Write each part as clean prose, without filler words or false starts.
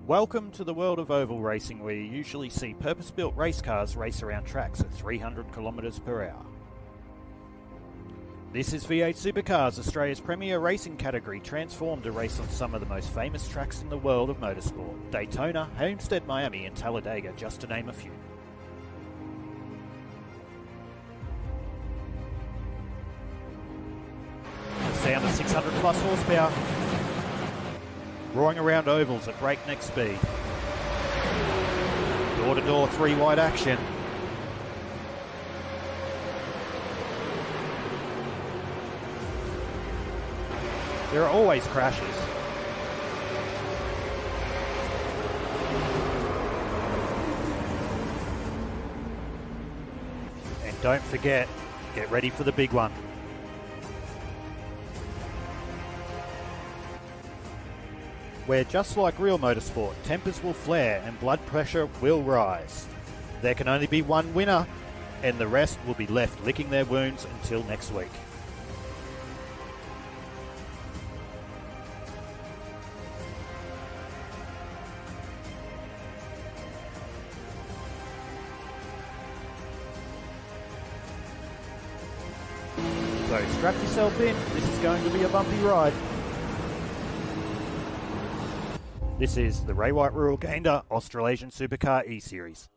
Welcome to the world of oval racing, where you usually see purpose-built race cars race around tracks at 300 kilometres per hour. This is V8 Supercars, Australia's premier racing category, transformed to race on some of the most famous tracks in the world of motorsport: Daytona, Homestead, Miami and Talladega, just to name a few. The sound of 600 plus horsepower, roaring around ovals at breakneck speed. Door-to-door three-wide action. There are always crashes. And don't forget, get ready for the big one. Where, just like real motorsport, tempers will flare and blood pressure will rise. There can only be one winner, and the rest will be left licking their wounds until next week. So strap yourself in, this is going to be a bumpy ride. This is the RayWhite Rural Gayndah Australasian SUPERCAR eSeries.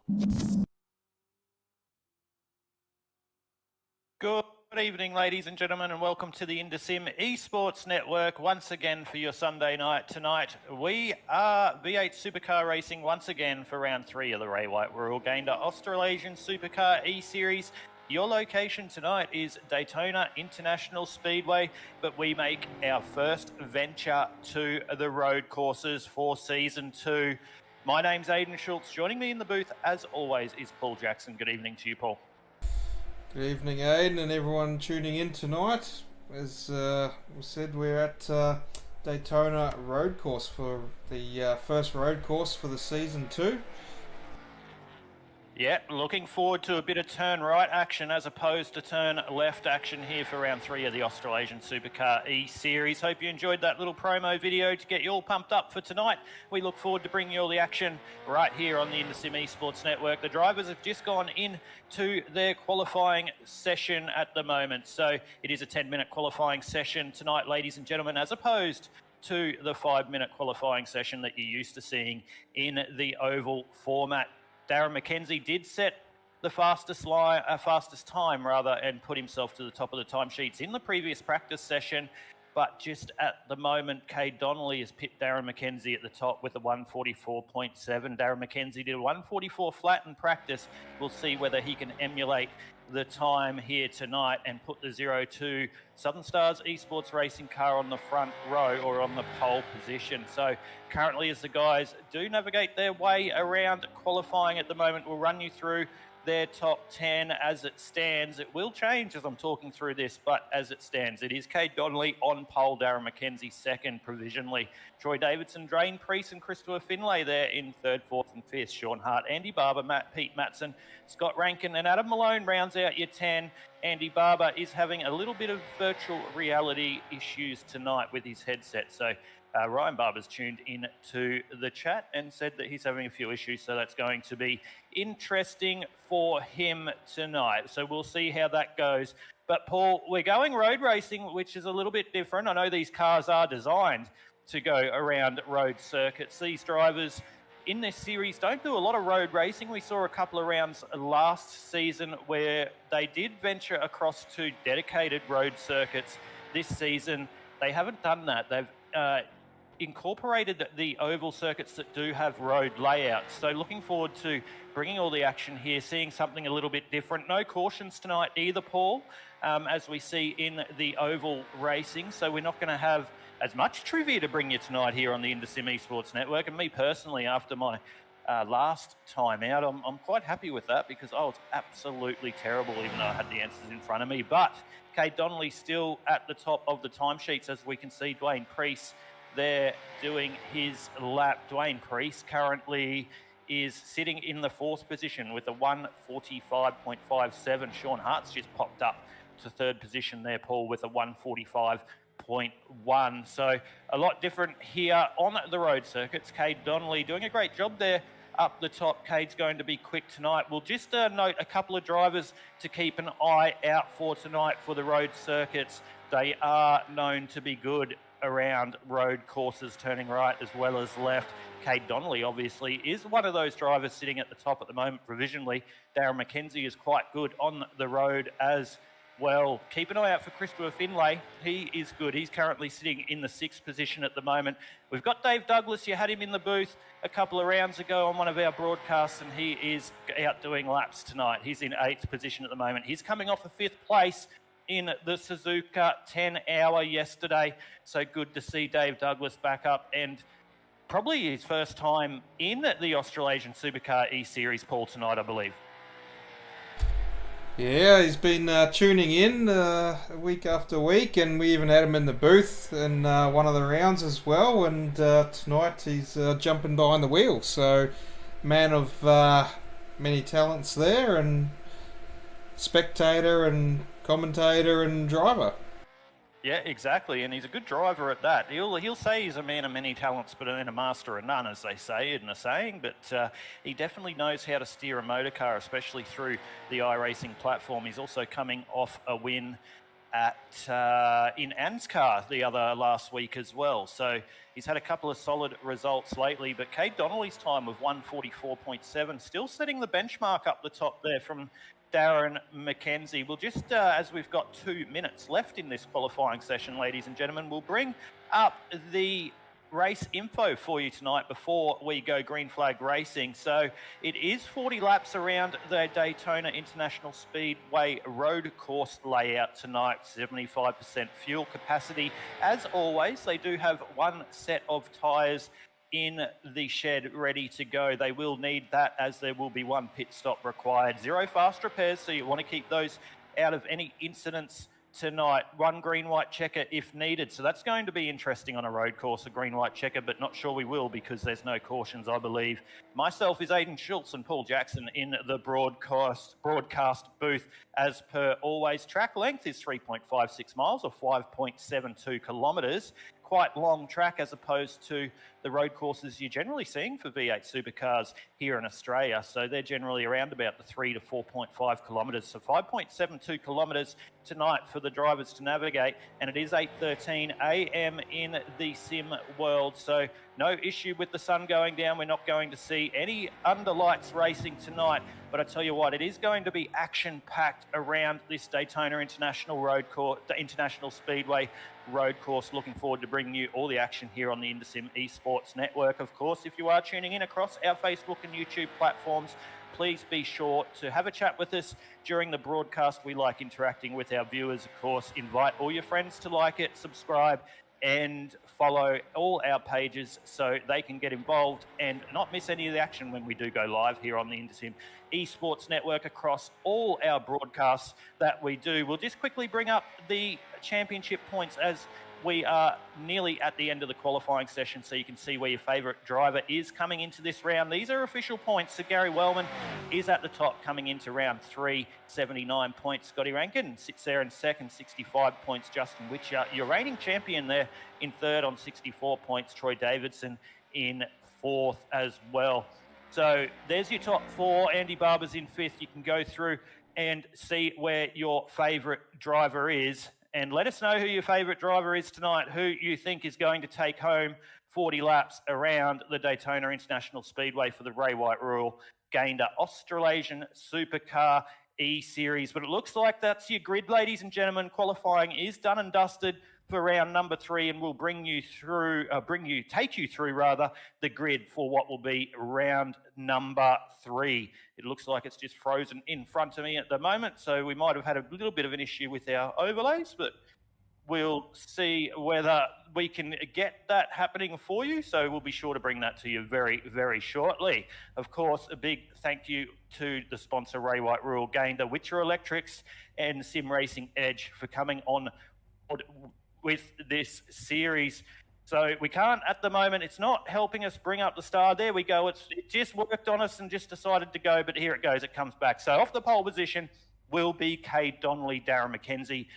Good evening, ladies and gentlemen, and welcome to the IndySim Esports Network once again for your Sunday night. Tonight, we are V8 Supercar racing once again for round 3 of the RayWhite Rural Gayndah Australasian SUPERCAR eSeries. Your location tonight is Daytona International Speedway, but we make our first venture to the road courses for Season 2. My name's Aidan Schultz. Joining me in the booth, as always, is Paul Jackson. Good evening to you, Paul. Good evening, Aidan, and everyone tuning in tonight. As we said, we're at Daytona Road Course for the first road course for the Season 2. Yeah, looking forward to a bit of turn right action as opposed to turn left action here for round 3 of the Australasian SUPERCAR eSeries. Hope you enjoyed that little promo video to get you all pumped up for tonight. We look forward to bringing you all the action right here on the IndySim Esports Network. The drivers have just gone into their qualifying session at the moment. So it is a 10-minute qualifying session tonight, ladies and gentlemen, as opposed to the 5-minute qualifying session that you're used to seeing in the oval format. Darren McKenzie did set the fastest time and put himself to the top of the timesheets in the previous practice session. But just at the moment, Cade Donnelly has pipped Darren McKenzie at the top with a 144.7. Darren McKenzie did a 144 flat in practice. We'll see whether he can emulate the time here tonight and put the 02 Southern Stars Esports Racing car on the front row or on the pole position. So currently, as the guys do navigate their way around qualifying at the moment, we'll run you through their top 10 as it stands. It will change as I'm talking through this, but as it stands, it is Cade Donnelly on pole, Darren McKenzie second provisionally, Troy Davidson, Drain Priest and Christopher Finlay there in third, fourth and fifth, Sean Hart, Andy Barber, Pete Matson, Scott Rankin and Adam Malone rounds out your 10. Andy Barber is having a little bit of virtual reality issues tonight with his headset, so Ryan Barber's tuned in to the chat and said that he's having a few issues, so that's going to be interesting for him tonight. So we'll see how that goes. But Paul, we're going road racing, which is a little bit different. I know these cars are designed to go around road circuits. These drivers in this series don't do a lot of road racing. We saw a couple of rounds last season where they did venture across to dedicated road circuits. This season, they haven't done that. They've incorporated the oval circuits that do have road layouts. So looking forward to bringing all the action here, seeing something a little bit different. No cautions tonight either, Paul, as we see in the oval racing. So we're not going to have as much trivia to bring you tonight here on the IndySim Esports Network. And me personally, after my last time out, I'm quite happy with that because I was absolutely terrible, even though I had the answers in front of me. But Cade Donnelly still at the top of the timesheets, as we can see Dwayne Priest there doing his lap. Dwayne Priest currently is sitting in the fourth position with a 145.57. Sean Hart's just popped up to third position there, Paul, with a 145.57. 1. So a lot different here on the road circuits. Cade Donnelly doing a great job there up the top. Cade's going to be quick tonight. We'll just note a couple of drivers to keep an eye out for tonight for the road circuits. They are known to be good around road courses, turning right as well as left. Cade Donnelly obviously is one of those drivers sitting at the top at the moment provisionally. Darren McKenzie is quite good on the road as well. Keep an eye out for Christopher Finlay. He is good. He's currently sitting in the 6th position at the moment. We've got Dave Douglas. You had him in the booth a couple of rounds ago on one of our broadcasts, and he is out doing laps tonight. He's in 8th position at the moment. He's coming off a 5th place in the Suzuka 10-hour yesterday. So good to see Dave Douglas back up, and probably his first time in the Australasian Supercar eSeries, Paul, tonight, I believe. Yeah, he's been tuning in week after week, and we even had him in the booth in one of the rounds as well. And tonight he's jumping behind the wheel. So, man of many talents there, and spectator and commentator and driver. Yeah, exactly, and he's a good driver at that. He'll say he's a man of many talents, but then a master of none, as they say in a saying. But he definitely knows how to steer a motor car, especially through the iRacing platform. He's also coming off a win at in Anscar the other last week as well. So he's had a couple of solid results lately. But Cade Donnelly's time of 1:44.7, still setting the benchmark up the top there from Darren McKenzie. We'll just, as we've got 2 minutes left in this qualifying session, ladies and gentlemen, we'll bring up the race info for you tonight before we go green flag racing. So it is 40 laps around the Daytona International Speedway road course layout tonight, 75% fuel capacity. As always, they do have one set of tyres in the shed ready to go. They will need that, as there will be one pit stop required. 0 fast repairs, so you want to keep those out of any incidents tonight. One green-white checker if needed. So that's going to be interesting on a road course, a green-white checker, but not sure we will because there's no cautions, I believe. Myself is Aidan Schultz and Paul Jackson in the broadcast booth. As per always, track length is 3.56 miles or 5.72 kilometres. Quite long track as opposed to the road courses you're generally seeing for V8 supercars here in Australia. So they're generally around about the 3 to 4.5 kilometres. So 5.72 kilometres tonight for the drivers to navigate. And it is 8:13 a.m. in the sim world. So no issue with the sun going down. We're not going to see any under lights racing tonight. But I tell you what, it is going to be action-packed around this Daytona International Speedway road course. Looking forward to bringing you all the action here on the IndySim Esports Network. Of course, if you are tuning in across our Facebook and YouTube platforms, please be sure to have a chat with us during the broadcast. We like interacting with our viewers, of course. Invite all your friends to like it, subscribe, and follow all our pages so they can get involved and not miss any of the action when we do go live here on the IndySim Esports Network across all our broadcasts that we do. We'll just quickly bring up the championship points as we are nearly at the end of the qualifying session, so you can see where your favourite driver is coming into this round. These are official points. So Gary Wellman is at the top coming into round 3, 79 points. Scotty Rankin sits there in second, 65 points. Justin Witcher, your reigning champion, there in third on 64 points. Troy Davidson in fourth as well. So there's your top 4. Andy Barber's in 5th. You can go through and see where your favourite driver is. And let us know who your favourite driver is tonight, who you think is going to take home 40 laps around the Daytona International Speedway for the RayWhite Rural Gayndah Australasian Supercar eSeries. But it looks like that's your grid, ladies and gentlemen. Qualifying is done and dusted for round number 3, and we'll take you through the grid for what will be round number 3. It looks like it's just frozen in front of me at the moment, so we might have had a little bit of an issue with our overlays, but we'll see whether we can get that happening for you. So we'll be sure to bring that to you very, very shortly. Of course, a big thank you to the sponsor, RayWhite Rural Gayndah, Witcher Electrics, and Sim Racing Edge for coming on board with this series. So we can't at the moment, it's not helping us bring up the star. There we go. It just worked on us and just decided to go, but here it goes. It comes back. So off the pole position will be Cade Donnelly, Darren McKenzie.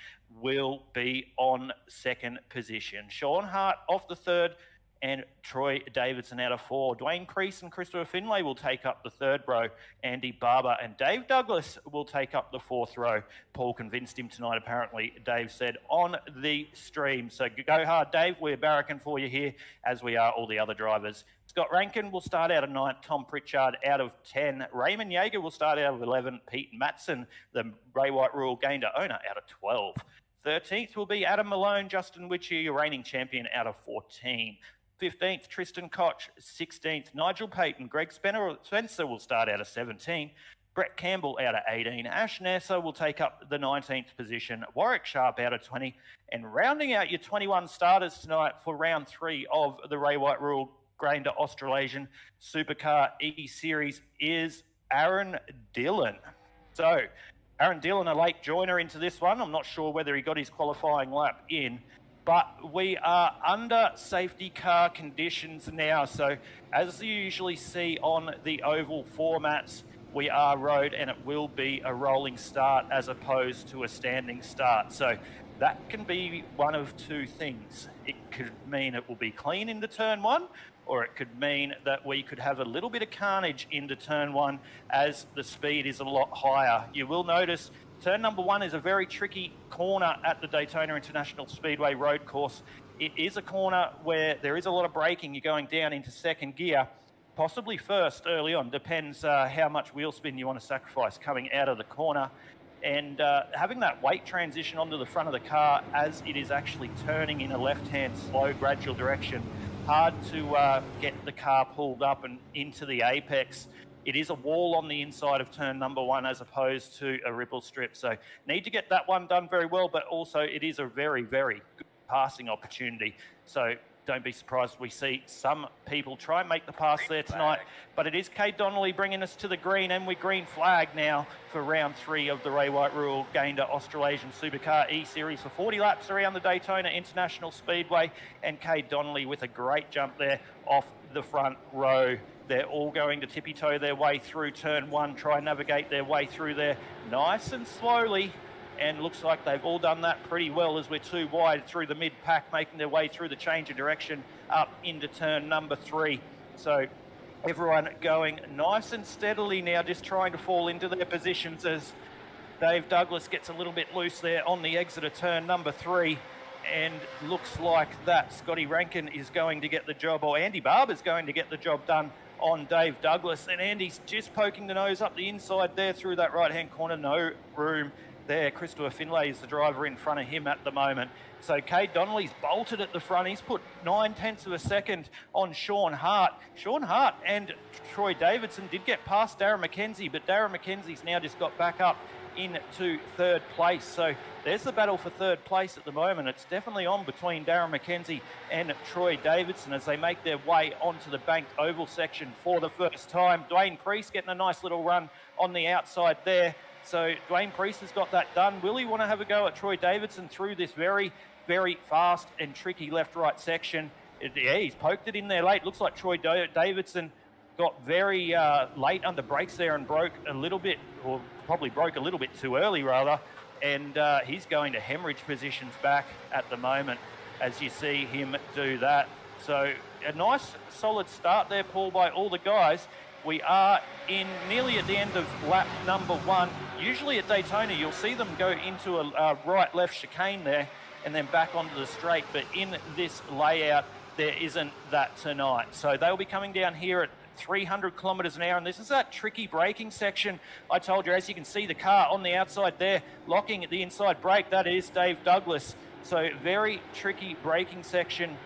will be on second position. Sean Hart off the third, and Troy Davidson out of 4. Dwayne Priest and Christopher Finlay will take up the third row. Andy Barber and Dave Douglas will take up the fourth row. Paul convinced him tonight, apparently, Dave said, on the stream. So go hard, Dave. We're barracking for you here, as we are all the other drivers. Scott Rankin will start out of 9th. Tom Pritchard out of 10. Raymond Yeager will start out of 11. Pete Matson, the RayWhite Rural Gayndah owner, out of 12. 13th will be Adam Malone. Justin Witcher, your reigning champion, out of 14. 15th, Tristan Koch. 16th, Nigel Payton. Greg Spencer will start out of 17. Brett Campbell out of 18. Ash Nasser will take up the 19th position. Warwick Sharp out of 20. And rounding out your 21 starters tonight for round 3 of the RayWhite Rural Gayndah Australasian Supercar eSeries is Aaron Dillon. So, Aaron Dillon, a late joiner into this one. I'm not sure whether he got his qualifying lap in, but we are under safety car conditions now. So, as you usually see on the oval formats, we are road and it will be a rolling start as opposed to a standing start. So, that can be one of two things. It could mean it will be clean into turn 1, or it could mean that we could have a little bit of carnage into turn 1 as the speed is a lot higher. You will notice turn number 1 is a very tricky corner at the Daytona International Speedway road course. It is a corner where there is a lot of braking. You're going down into second gear, possibly first early on. Depends how much wheel spin you want to sacrifice coming out of the corner. And having that weight transition onto the front of the car as it is actually turning in a left-hand slow gradual direction, hard to get the car pulled up and into the apex. It is a wall on the inside of turn number 1 as opposed to a ripple strip. So need to get that one done very well, but also it is a very, very good passing opportunity. So don't be surprised we see some people try and make the pass there tonight. But it is Kate Donnelly bringing us to the green, and we green flag now for round 3 of the RayWhite Rural Gayndah Australasian Supercar eSeries for 40 laps around the Daytona International Speedway. And Kate Donnelly with a great jump there off the front row. They're all going to tippy-toe their way through turn 1, try and navigate their way through there nice and slowly. And looks like they've all done that pretty well as we're too wide through the mid-pack, making their way through the change of direction up into turn number 3. So everyone going nice and steadily now, just trying to fall into their positions as Dave Douglas gets a little bit loose there on the exit of turn number 3. And looks like that Scotty Rankin is going to get the job, or Andy Barber's going to get the job done on Dave Douglas. And Andy's just poking the nose up the inside there through that right-hand corner. No room there. Christopher Finlay is the driver in front of him at the moment. So Kate Donnelly's bolted at the front. He's put 9/10 of a second on Sean Hart. Sean Hart and Troy Davidson did get past Darren McKenzie, but Darren McKenzie's now just got back up into third place. So there's the battle for third place at the moment. It's definitely on between Darren McKenzie and Troy Davidson as they make their way onto the banked oval section for the first time. Dwayne Priest getting a nice little run on the outside there. So Dwayne Priest has got that done. Will he want to have a go at Troy Davidson through this very, very fast and tricky left-right section? Yeah, he's poked it in there late. Looks like Troy Davidson got very late under brakes there and broke a little bit, or probably broke a little bit too early rather. And he's going to hemorrhage positions back at the moment as you see him do that. So a nice solid start there, Paul, by all the guys. We are in nearly at the end of lap number 1. Usually at Daytona, you'll see them go into a right-left chicane there and then back onto the straight. But in this layout, there isn't that tonight. So they'll be coming down here at 300 kilometres an hour. And this is that tricky braking section. I told you, as you can see, the car on the outside there, locking at the inside brake. That is Dave Douglas. So very tricky braking section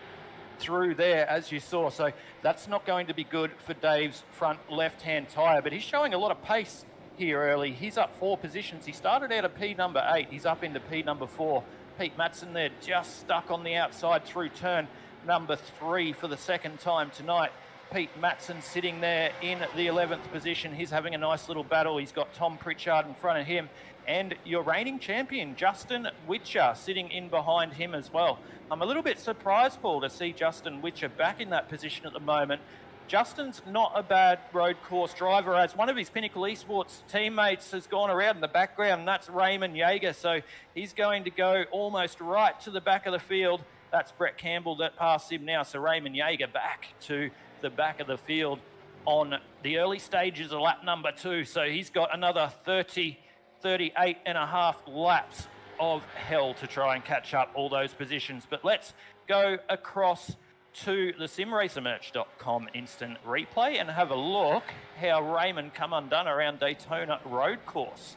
through there, as you saw. So that's not going to be good for Dave's front left-hand tyre, but he's showing a lot of pace here early. He's up 4 positions. He started out at P number 8. He's up into P number 4. Pete Matson there just stuck on the outside through turn number 3 for the second time tonight. Pete Matson sitting there in the 11th position. He's having a nice little battle. He's got Tom Pritchard in front of him. And your reigning champion, Justin Witcher, sitting in behind him as well. I'm a little bit surprised, Paul, to see Justin Witcher back in that position at the moment. Justin's not a bad road course driver, as one of his Pinnacle Esports teammates has gone around in the background, and that's Raymond Yeager. So he's going to go almost right to the back of the field. That's Brett Campbell that passed him now. So Raymond Yeager back to the back of the field on the early stages of lap number 2. So he's got another 38 and a half laps of hell to try and catch up all those positions. But let's go across to the simracermerch.com instant replay and have a look how Raymond come undone around Daytona Road Course.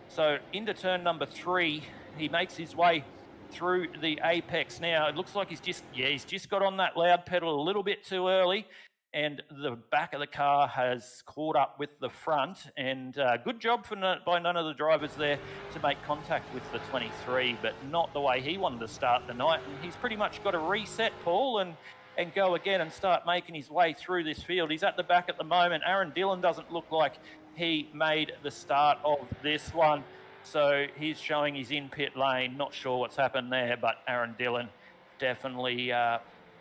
So into turn number 3, he makes his way through the apex now. It looks like he's just got on that loud pedal a little bit too early, and the back of the car has caught up with the front, and good job by none of the drivers there to make contact with the 23, but not the way he wanted to start the night. And he's pretty much got to reset, Paul, and go again and start making his way through this field. He's at the back at the moment. Aaron Dillon doesn't look like he made the start of this one, so he's showing he's in pit lane. Not sure what's happened there, but Aaron Dillon definitely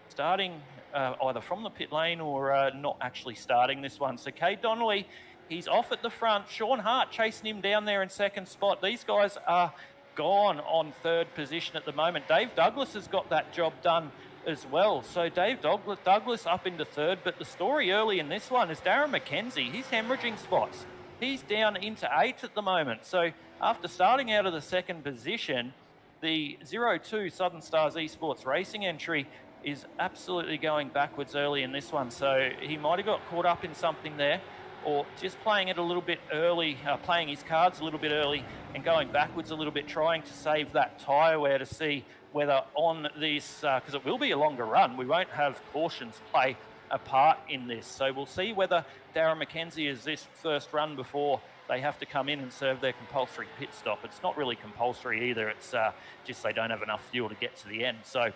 starting either from the pit lane or not actually starting this one. So Cade Donnelly, he's off at the front. Sean Hart chasing him down there in second spot. These guys are gone on third position at the moment. Dave Douglas has got that job done as well. So Dave Douglas up into third, but the story early in this one is Darren McKenzie. He's hemorrhaging spots. He's down into 8th at the moment. So after starting out of the second position, the 02 Southern Stars Esports Racing entry is absolutely going backwards early in this one. So he might have got caught up in something there, or just playing it a little bit early, playing his cards a little bit early and going backwards a little bit, trying to save that tyre wear to see whether on this, because it will be a longer run, we won't have cautions play a part in this. So we'll see whether Darren McKenzie is this first run before they have to come in and serve their compulsory pit stop. It's not really compulsory either. It's just they don't have enough fuel to get to the end. So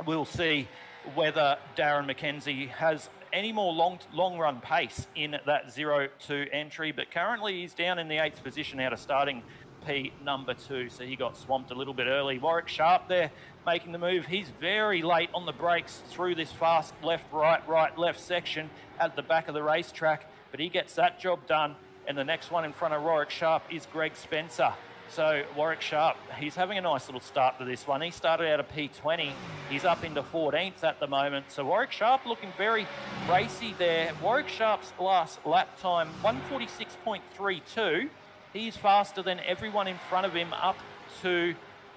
we'll see whether Darren McKenzie has any more long run pace in that 02 entry, but currently he's down in the 8th position out of starting P number 2, so he got swamped a little bit early. Warwick Sharp there making the move. He's very late on the brakes through this fast left, right, left section at the back of the racetrack, but he gets that job done. And the next one in front of Warwick Sharp is Greg Spencer. So Warwick Sharp, he's having a nice little start to this one. He started out of P20. He's up into 14th at the moment. So Warwick Sharp looking very racy there. Warwick Sharp's last lap time, 146.32. He's faster than everyone in front of him up to...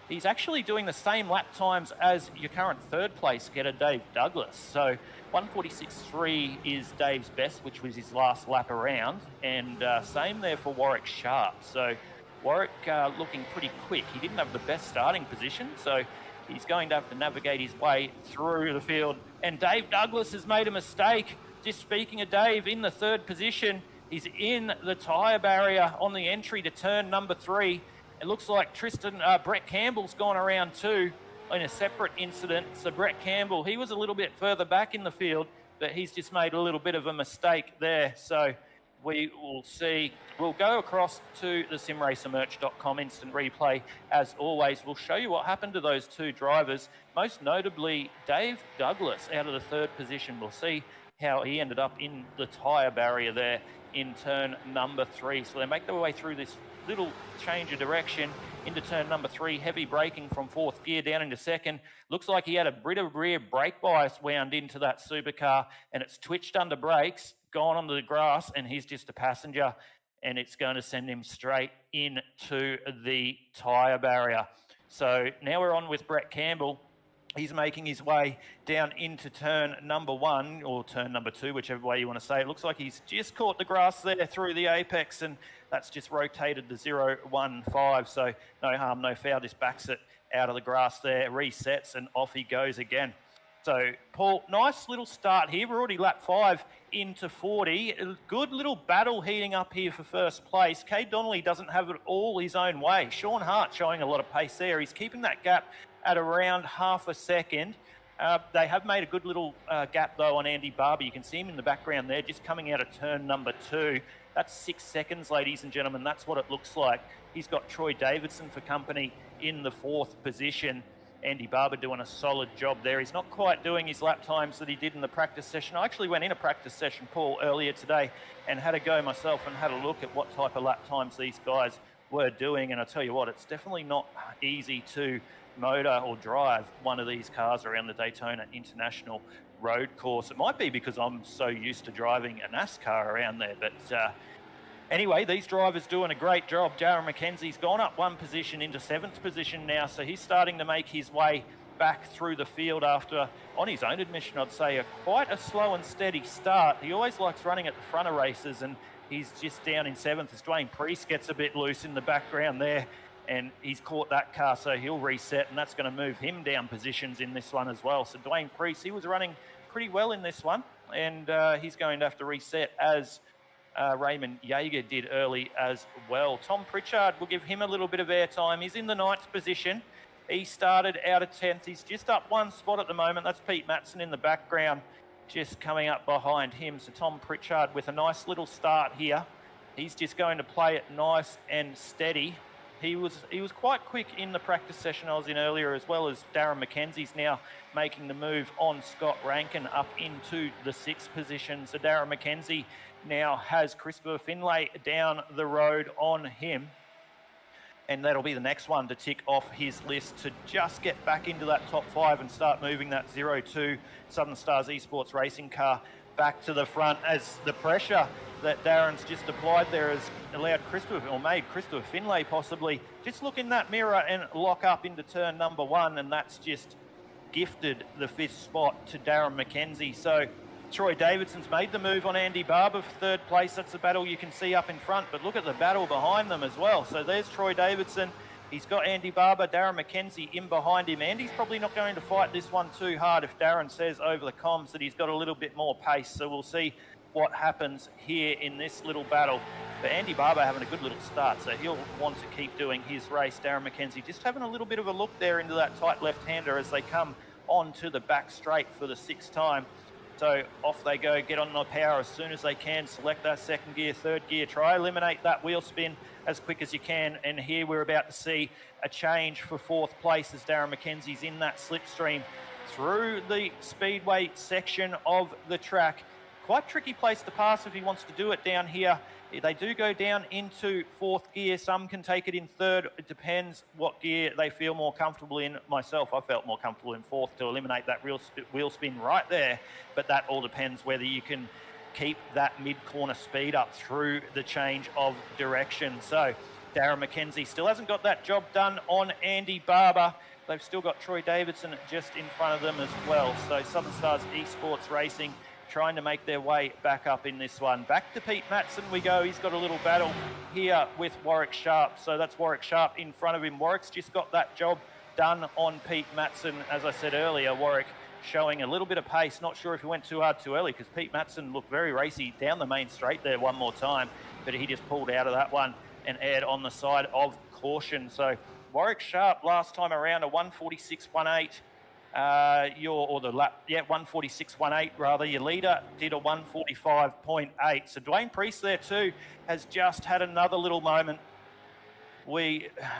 He's actually doing the same lap times as your current third place getter, Dave Douglas. So 146.3 is Dave's best, which was his last lap around. And same there for Warwick Sharp. So Warwick looking pretty quick. He didn't have the best starting position, so he's going to have to navigate his way through the field. And Dave Douglas has made a mistake. Just speaking of Dave, in the third position, he's in the tyre barrier on the entry to turn number 3. It looks like Brett Campbell's gone around too in a separate incident. So Brett Campbell, he was a little bit further back in the field, but he's just made a little bit of a mistake there. So we will see. We'll go across to the simracermerch.com instant replay. As always, we'll show you what happened to those two drivers, most notably Dave Douglas out of the third position. We'll see how he ended up in the tyre barrier there in turn number 3. So they make their way through this little change of direction into turn number 3, heavy braking from 4th gear down into 2nd. Looks like he had a bit of rear brake bias wound into that supercar, and it's twitched under brakes, gone onto the grass, and he's just a passenger, and it's going to send him straight into the tyre barrier. So now we're on with Brett Campbell. He's making his way down into turn number 1 or turn number 2, whichever way you want to say. It looks like he's just caught the grass there through the apex, and that's just rotated the 015. So no harm, no foul. Just backs it out of the grass there, resets, and off he goes again. So, Paul, nice little start here. We're already lap 5 into 40. A good little battle heating up here for first place. Cade Donnelly doesn't have it all his own way. Sean Hart showing a lot of pace there. He's keeping that gap at around half a second. They have made a good little gap, though, on Andy Barber. You can see him in the background there, just coming out of turn number 2. That's 6 seconds, ladies and gentlemen. That's what it looks like. He's got Troy Davidson for company in the 4th position. Andy Barber doing a solid job there. He's not quite doing his lap times that he did in the practice session. I actually went in a practice session, Paul, earlier today and had a go myself and had a look at what type of lap times these guys were doing. And I tell you what, it's definitely not easy to motor or drive one of these cars around the Daytona International Road Course. It might be because I'm so used to driving a NASCAR around there, but anyway, these drivers doing a great job. Darren McKenzie's gone up one position into 7th position now, so he's starting to make his way back through the field after, on his own admission, I'd say, quite a slow and steady start. He always likes running at the front of races, and he's just down in 7th as Dwayne Priest gets a bit loose in the background there, and he's caught that car, so he'll reset, and that's going to move him down positions in this one as well. So Dwayne Priest, he was running pretty well in this one, and he's going to have to reset as Raymond Jaeger did early as well. Tom Pritchard, will give him a little bit of airtime. He's in the 9th position. He started out of 10th. He's just up one spot at the moment. That's Pete Matson in the background, just coming up behind him. So Tom Pritchard with a nice little start here. He's just going to play it nice and steady. He was quite quick in the practice session I was in earlier, as well as Darren McKenzie's now making the move on Scott Rankin up into the 6th position. So Darren McKenzie now has Christopher Finlay down the road on him. And that'll be the next one to tick off his list to just get back into that top 5 and start moving that 02 Southern Stars Esports racing car back to the front, as the pressure that Darren's just applied there has allowed Christopher, or made Christopher Finlay possibly just look in that mirror and lock up into turn number 1, and that's just gifted the 5th spot to Darren McKenzie. So Troy Davidson's made the move on Andy Barber for 3rd place. That's the battle you can see up in front, but look at the battle behind them as well. So there's Troy Davidson. He's got Andy Barber, Darren McKenzie in behind him. Andy's probably not going to fight this one too hard if Darren says over the comms that he's got a little bit more pace. So we'll see what happens here in this little battle. But Andy Barber having a good little start, so he'll want to keep doing his race. Darren McKenzie just having a little bit of a look there into that tight left-hander as they come onto the back straight for the 6th time. So off they go, get on the power as soon as they can, select that 2nd gear, 3rd gear, try eliminate that wheel spin as quick as you can. And here we're about to see a change for 4th place as Darren McKenzie's in that slipstream through the speedway section of the track. Quite tricky place to pass if he wants to do it down here. They do go down into 4th gear. Some can take it in 3rd. It depends what gear they feel more comfortable in. Myself, I felt more comfortable in 4th to eliminate that wheel spin right there. But that all depends whether you can keep that mid-corner speed up through the change of direction. So Darren McKenzie still hasn't got that job done on Andy Barber. They've still got Troy Davidson just in front of them as well. So Southern Stars Esports Racing trying to make their way back up in this one. Back to Pete Matson we go. He's got a little battle here with Warwick Sharp. So that's Warwick Sharp in front of him. Warwick's just got that job done on Pete Matson. As I said earlier, Warwick showing a little bit of pace. Not sure if he went too hard too early, because Pete Matson looked very racy down the main straight there one more time, but he just pulled out of that one and aired on the side of caution. So Warwick Sharp last time around a 146.18. 146.18 rather. Your leader did a 145.8. So Dwayne Priest there too has just had another little moment.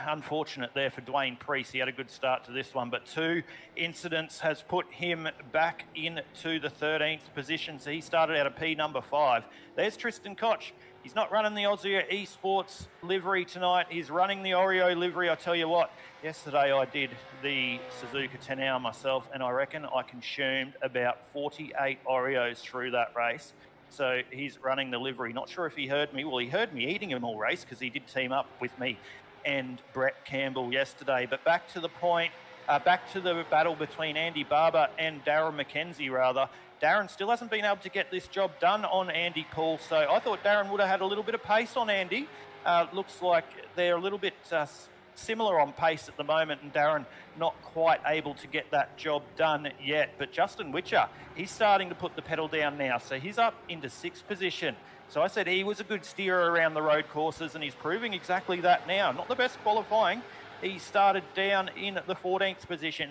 Unfortunate there for Dwayne Priest. He had a good start to this one, but 2 incidents has put him back into the 13th position. So he started out of P number 5. There's Tristan Koch. He's not running the Aussie Esports livery tonight. He's running the Oreo livery. I tell you what, yesterday I did the Suzuka 10 hour myself, and I reckon I consumed about 48 Oreos through that race. So he's running the livery. Not sure if he heard me. Well, he heard me eating them all race because he did team up with me and Brett Campbell yesterday. But back to the point, back to the battle between Andy Barber and Darren McKenzie, rather. Darren still hasn't been able to get this job done on Andy Poole, so I thought Darren would have had a little bit of pace on Andy. Looks like they're a little bit similar on pace at the moment, and Darren not quite able to get that job done yet. But Justin Witcher, he's starting to put the pedal down now, so he's up into 6th position. So I said he was a good steerer around the road courses, and he's proving exactly that now. Not the best qualifying. He started down in the 14th position,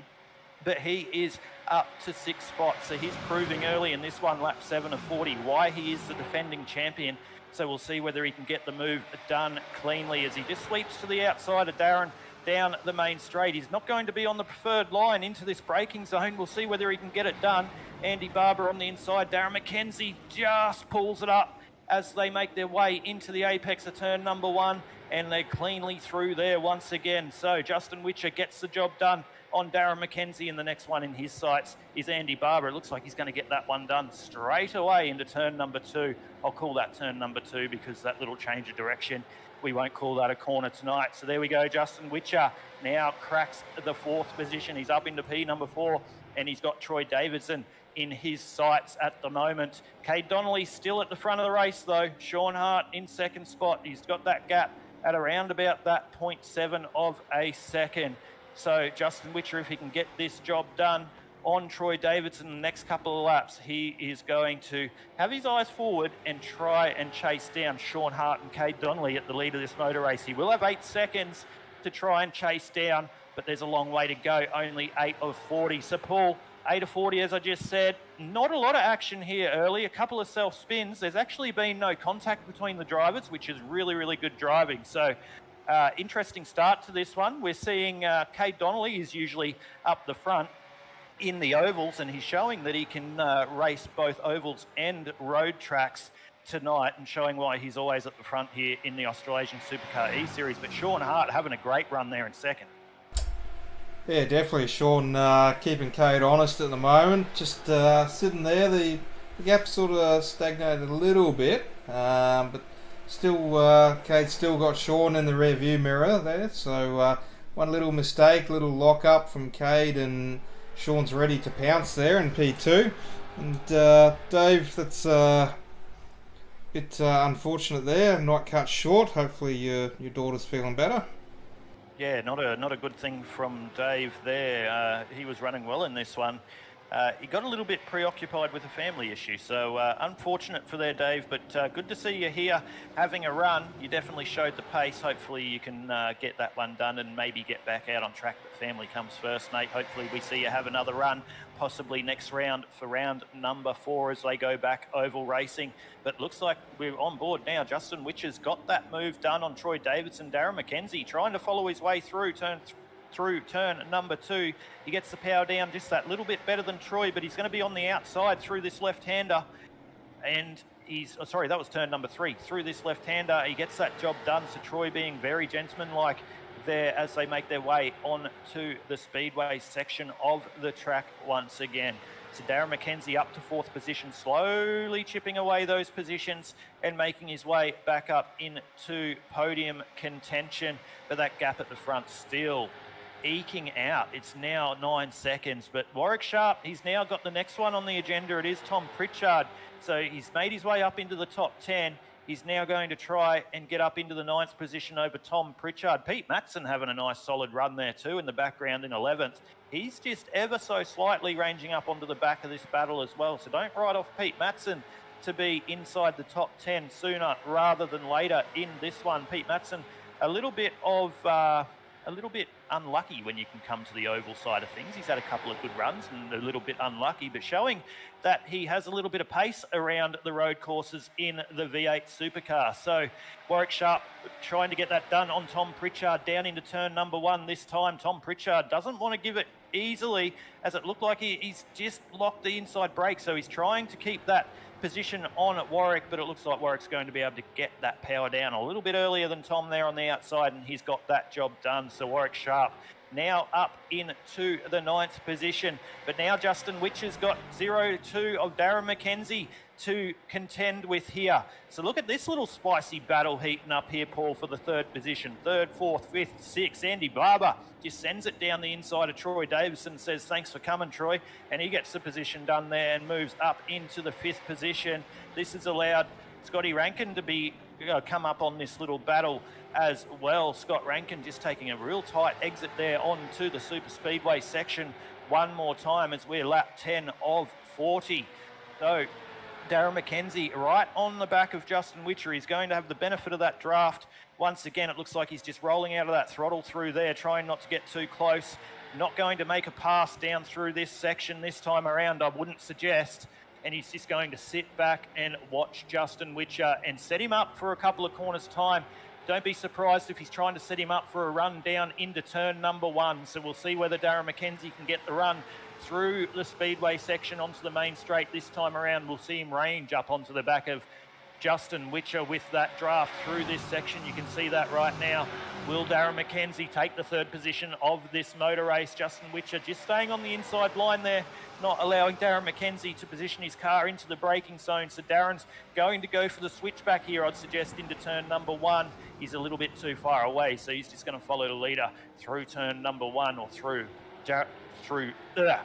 but he is up to 6 spots. So he's proving early in this one, lap 7 of 40, why he is the defending champion. So we'll see whether he can get the move done cleanly as he just sweeps to the outside of Darren down the main straight. He's not going to be on the preferred line into this braking zone. We'll see whether he can get it done. Andy Barber on the inside. Darren McKenzie just pulls it up as they make their way into the apex of turn number 1, and they're cleanly through there once again. So Justin Witcher gets the job done on Darren McKenzie, and the next one in his sights is Andy Barber. It looks like he's going to get that one done straight away into turn number 2. I'll call that turn number 2 because that little change of direction, we won't call that a corner tonight. So there we go. Justin Witcher now cracks the 4th position. He's up into P number 4, and he's got Troy Davidson in his sights at the moment. Cade Donnelly still at the front of the race though. Sean Hart in 2nd spot. He's got that gap at around about that 0.7 of a second. So Justin Witcher, if he can get this job done on Troy Davidson in the next couple of laps, he is going to have his eyes forward and try and chase down Sean Hart and Cade Donnelly at the lead of this motor race. He will have 8 seconds to try and chase down, but there's a long way to go, only 8 of 40. So Paul, 8 of 40, as I just said. Not a lot of action here early. A couple of self-spins. There's actually been no contact between the drivers, which is really, really good driving. So, interesting start to this one. We're seeing Cade Donnelly is usually up the front in the ovals, and he's showing that he can race both ovals and road tracks tonight, and showing why he's always at the front here in the Australasian Supercar eSeries. But Sean Hart having a great run there in 2nd. Yeah, definitely. Sean keeping Cade honest at the moment. Just sitting there. The gap sort of stagnated a little bit. But still, Cade's still got Sean in the rear view mirror there. So one little mistake, little lock up from Cade, and Sean's ready to pounce there in P2. And Dave, that's a bit unfortunate there. Not cut short. Hopefully your daughter's feeling better. Yeah, not a good thing from Dave there. He was running well in this one. He got a little bit preoccupied with a family issue, so unfortunate for there, Dave, but good to see you here having a run. You definitely showed the pace. Hopefully you can get that one done and maybe get back out on track, but family comes first, Nate. Hopefully we see you have another run, possibly next round for round number 4 as they go back oval racing. But looks like we're on board now. Justin Witcher's got that move done on Troy Davidson. Darren McKenzie trying to follow his way through turn number 2. He gets the power down just that little bit better than Troy, but he's going to be on the outside through this left-hander. And he's, sorry, that was turn number 3. Through this left-hander, he gets that job done. So Troy being very gentlemanlike there as they make their way on to the speedway section of the track once again. So Darren McKenzie up to 4th position, slowly chipping away those positions and making his way back up into podium contention. But that gap at the front still eking out. It's now 9 seconds, but Warwick Sharp, he's now got the next one on the agenda. It is Tom Pritchard. So he's made his way up into the top 10. He's now going to try and get up into the 9th position over Tom Pritchard. Pete Matson having a nice solid run there too in the background in 11th. He's just ever so slightly ranging up onto the back of this battle as well. So don't write off Pete Matson to be inside the top 10 sooner rather than later in this one. Pete Matson, a little bit unlucky when you can come to the oval side of things. He's had a couple of good runs and a little bit unlucky, but showing that he has a little bit of pace around the road courses in the V8 supercar. So Warwick Sharp trying to get that done on Tom Pritchard down into turn number 1 this time. Tom Pritchard doesn't want to give it easily, as it looked like he's just locked the inside brake, so he's trying to keep that position on at Warwick, but it looks like Warwick's going to be able to get that power down a little bit earlier than Tom there on the outside, and he's got that job done. So Warwick Sharp now up into the 9th position, but now Justin Witcher's got 0-2 of Darren McKenzie to contend with here. So look at this little spicy battle heating up here, Paul, for the 3rd position. 3rd, 4th, 5th, 6th. Andy Barber just sends it down the inside of Troy Davidson and says, thanks for coming, Troy. And he gets the position done there and moves up into the 5th position. This has allowed Scotty Rankin to be come up on this little battle as well. Scott Rankin just taking a real tight exit there onto the super speedway section one more time as we're lap 10 of 40. So Darren McKenzie right on the back of Justin Witcher. He's going to have the benefit of that draft. Once again, it looks like he's just rolling out of that throttle through there, trying not to get too close. Not going to make a pass down through this section this time around, I wouldn't suggest. And he's just going to sit back and watch Justin Witcher and set him up for a couple of corners' time. don't be surprised if he's trying to set him up for a run down into turn number 1. So we'll see whether Darren McKenzie can get the run through the speedway section onto the main straight this time around. We'll see him range up onto the back of Justin Witcher with that draft through this section. You can see that right now. Will Darren McKenzie take the 3rd position of this motor race? Justin Witcher just staying on the inside line there, not allowing Darren McKenzie to position his car into the braking zone. So Darren's going to go for the switchback here, I'd suggest, into turn number 1. He's a little bit too far away, so he's just going to follow the leader through turn number 1, or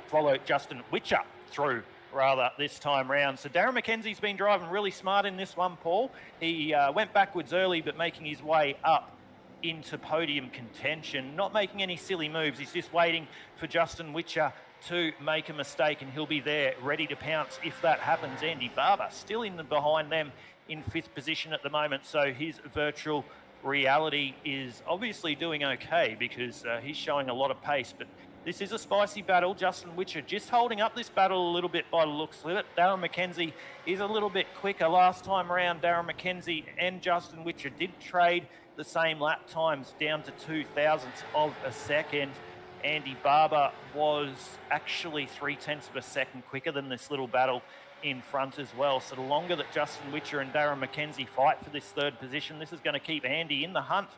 follow Justin Witcher through rather this time round. So Darren McKenzie's been driving really smart in this one, Paul. He went backwards early, but making his way up into podium contention, not making any silly moves. He's just waiting for Justin Witcher to make a mistake, and he'll be there ready to pounce if that happens. Andy Barber still in behind them in 5th position at the moment, so his virtual reality is obviously doing okay because he's showing a lot of pace, but this is a spicy battle. Justin Witcher just holding up this battle a little bit by the looks of it. Darren McKenzie is a little bit quicker. Last time around, Darren McKenzie and Justin Witcher did trade the same lap times down to 0.02 of a second. Andy Barber was actually 0.3 of a second quicker than this little battle in front as well. So the longer that Justin Witcher and Darren McKenzie fight for this 3rd position, this is going to keep Andy in the hunt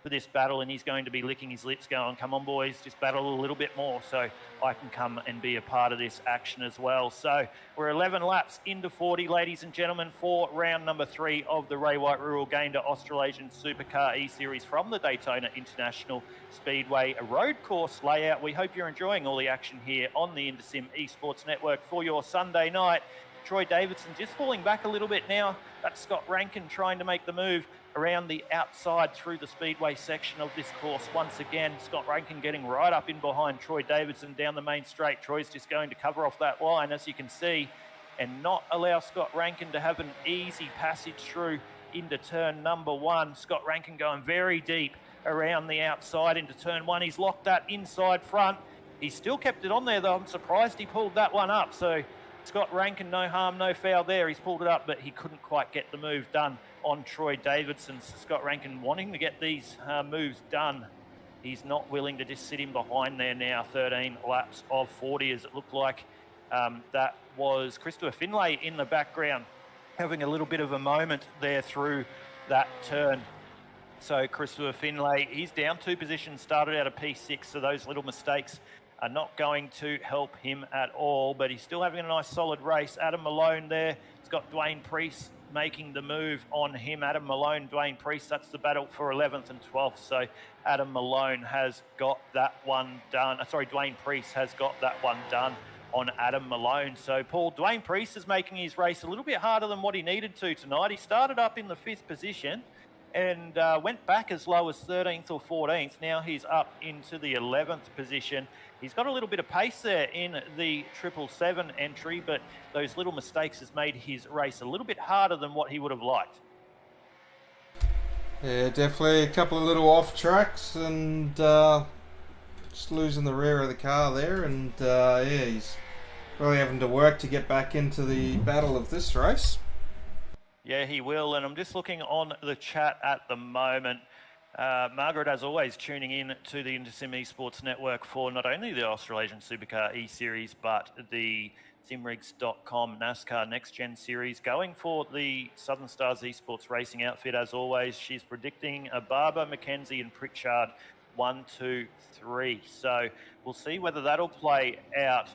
for this battle, and he's going to be licking his lips going, come on boys, just battle a little bit more so I can come and be a part of this action as well. So we're 11 laps into 40, ladies and gentlemen, for round number 3 of the RayWhite Rural Gayndah Australasian Supercar eSeries from the Daytona International Speedway, a road course layout. We hope you're enjoying all the action here on the InterSim Esports Network for your Sunday night. Troy Davidson just falling back a little bit now. That's Scott Rankin trying to make the move around the outside through the speedway section of this course. Once again, Scott Rankin getting right up in behind Troy Davidson down the main straight. Troy's just going to cover off that line, as you can see, and not allow Scott Rankin to have an easy passage through into turn number 1. Scott Rankin going very deep around the outside into turn 1. He's locked that inside front. He's still kept it on there, though. I'm surprised he pulled that one up. So Scott Rankin, no harm, no foul there. He's pulled it up, but he couldn't quite get the move done on Troy Davidson. So Scott Rankin wanting to get these moves done. He's not willing to just sit in behind there now. 13 laps of 40, as it looked like. That was Christopher Finlay in the background, having a little bit of a moment there through that turn. So Christopher Finlay, he's down 2 positions, started out of P6, so those little mistakes are not going to help him at all, but he's still having a nice solid race. Adam Malone there, he's got Dwayne Priest making the move on him. Adam Malone, Dwayne Priest, that's the battle for 11th and 12th, so Adam Malone has got that one done. Dwayne Priest has got that one done on Adam Malone. So Paul, Dwayne Priest is making his race a little bit harder than what he needed to tonight. He started up in the 5th position and went back as low as 13th or 14th. Now he's up into the 11th position. He's got a little bit of pace there in the 777 entry, but those little mistakes has made his race a little bit harder than what he would have liked. Yeah, definitely a couple of little off tracks and just losing the rear of the car there, and yeah, he's really having to work to get back into the battle of this race. Yeah, he will, and I'm just looking on the chat at the moment. Margaret, as always, tuning in to the InterSim Esports Network for not only the Australasian Supercar eSeries, but the simrigs.com NASCAR Next Gen Series, going for the Southern Stars Esports Racing outfit. As always, she's predicting a Barber, McKenzie and Pritchard 1, 2, 3. So we'll see whether that'll play out.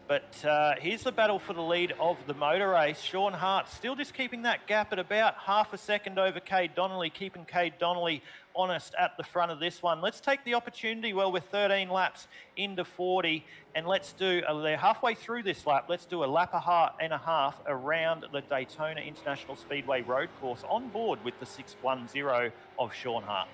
But here's the battle for the lead of the motor race. Sean Hart still just keeping that gap at about half a second over Cade Donnelly, keeping Cade Donnelly honest at the front of this one. Let's take the opportunity, well, we're 13 laps into 40, and let's do, they're halfway through this lap, let's do a lap and a half around the Daytona International Speedway road course on board with the 610 of Sean Hart.